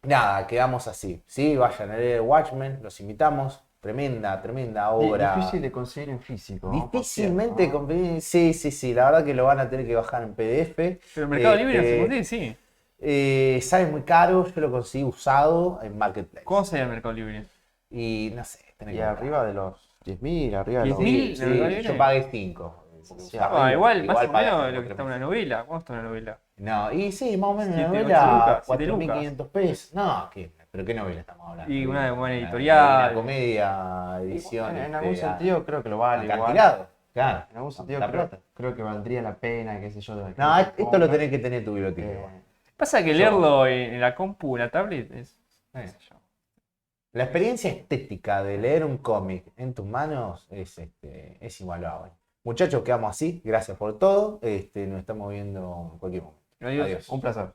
nada, quedamos así. ¿Sí? Vayan a leer Watchmen, los invitamos. Tremenda, tremenda obra. Difícil de conseguir en físico, ¿no? Por Difícilmente cierto, ¿no? Sí, sí, sí. La verdad que lo van a tener que bajar en PDF. Pero en Mercado Libre Este, se consigue, sí. Sale muy caro, yo lo conseguí usado en Marketplace. ¿Cómo se llama el Mercado Libre? Y no sé, tenés Y que arriba de los 10.000, arriba de los 10.000, Sí, ¿en el Mercado Libre? yo pagué 5. Sí, Ah, igual, más o pagas menos como lo que está una novela. ¿Cuánto está una novela? No, y sí, más o menos una 7, 8 novela, lucas, 7 4.500 pesos. No, ¿pero qué novela estamos hablando? Y una buena Una editorial. comedia, edición. En algún sentido creo que lo vale igual. acantilado. Claro. En algún sentido La creo, plata. creo que valdría la pena, qué sé yo. de que No, te esto lo compras. tenés que tener en tu biblioteca. Eh, igual. Pasa que leerlo en la compu, en la tablet, es. qué sé yo. La experiencia estética de leer un cómic en tus manos es invaluable. Muchachos, quedamos así. Gracias por todo. Nos estamos viendo en cualquier momento. Adiós. Adiós. un placer.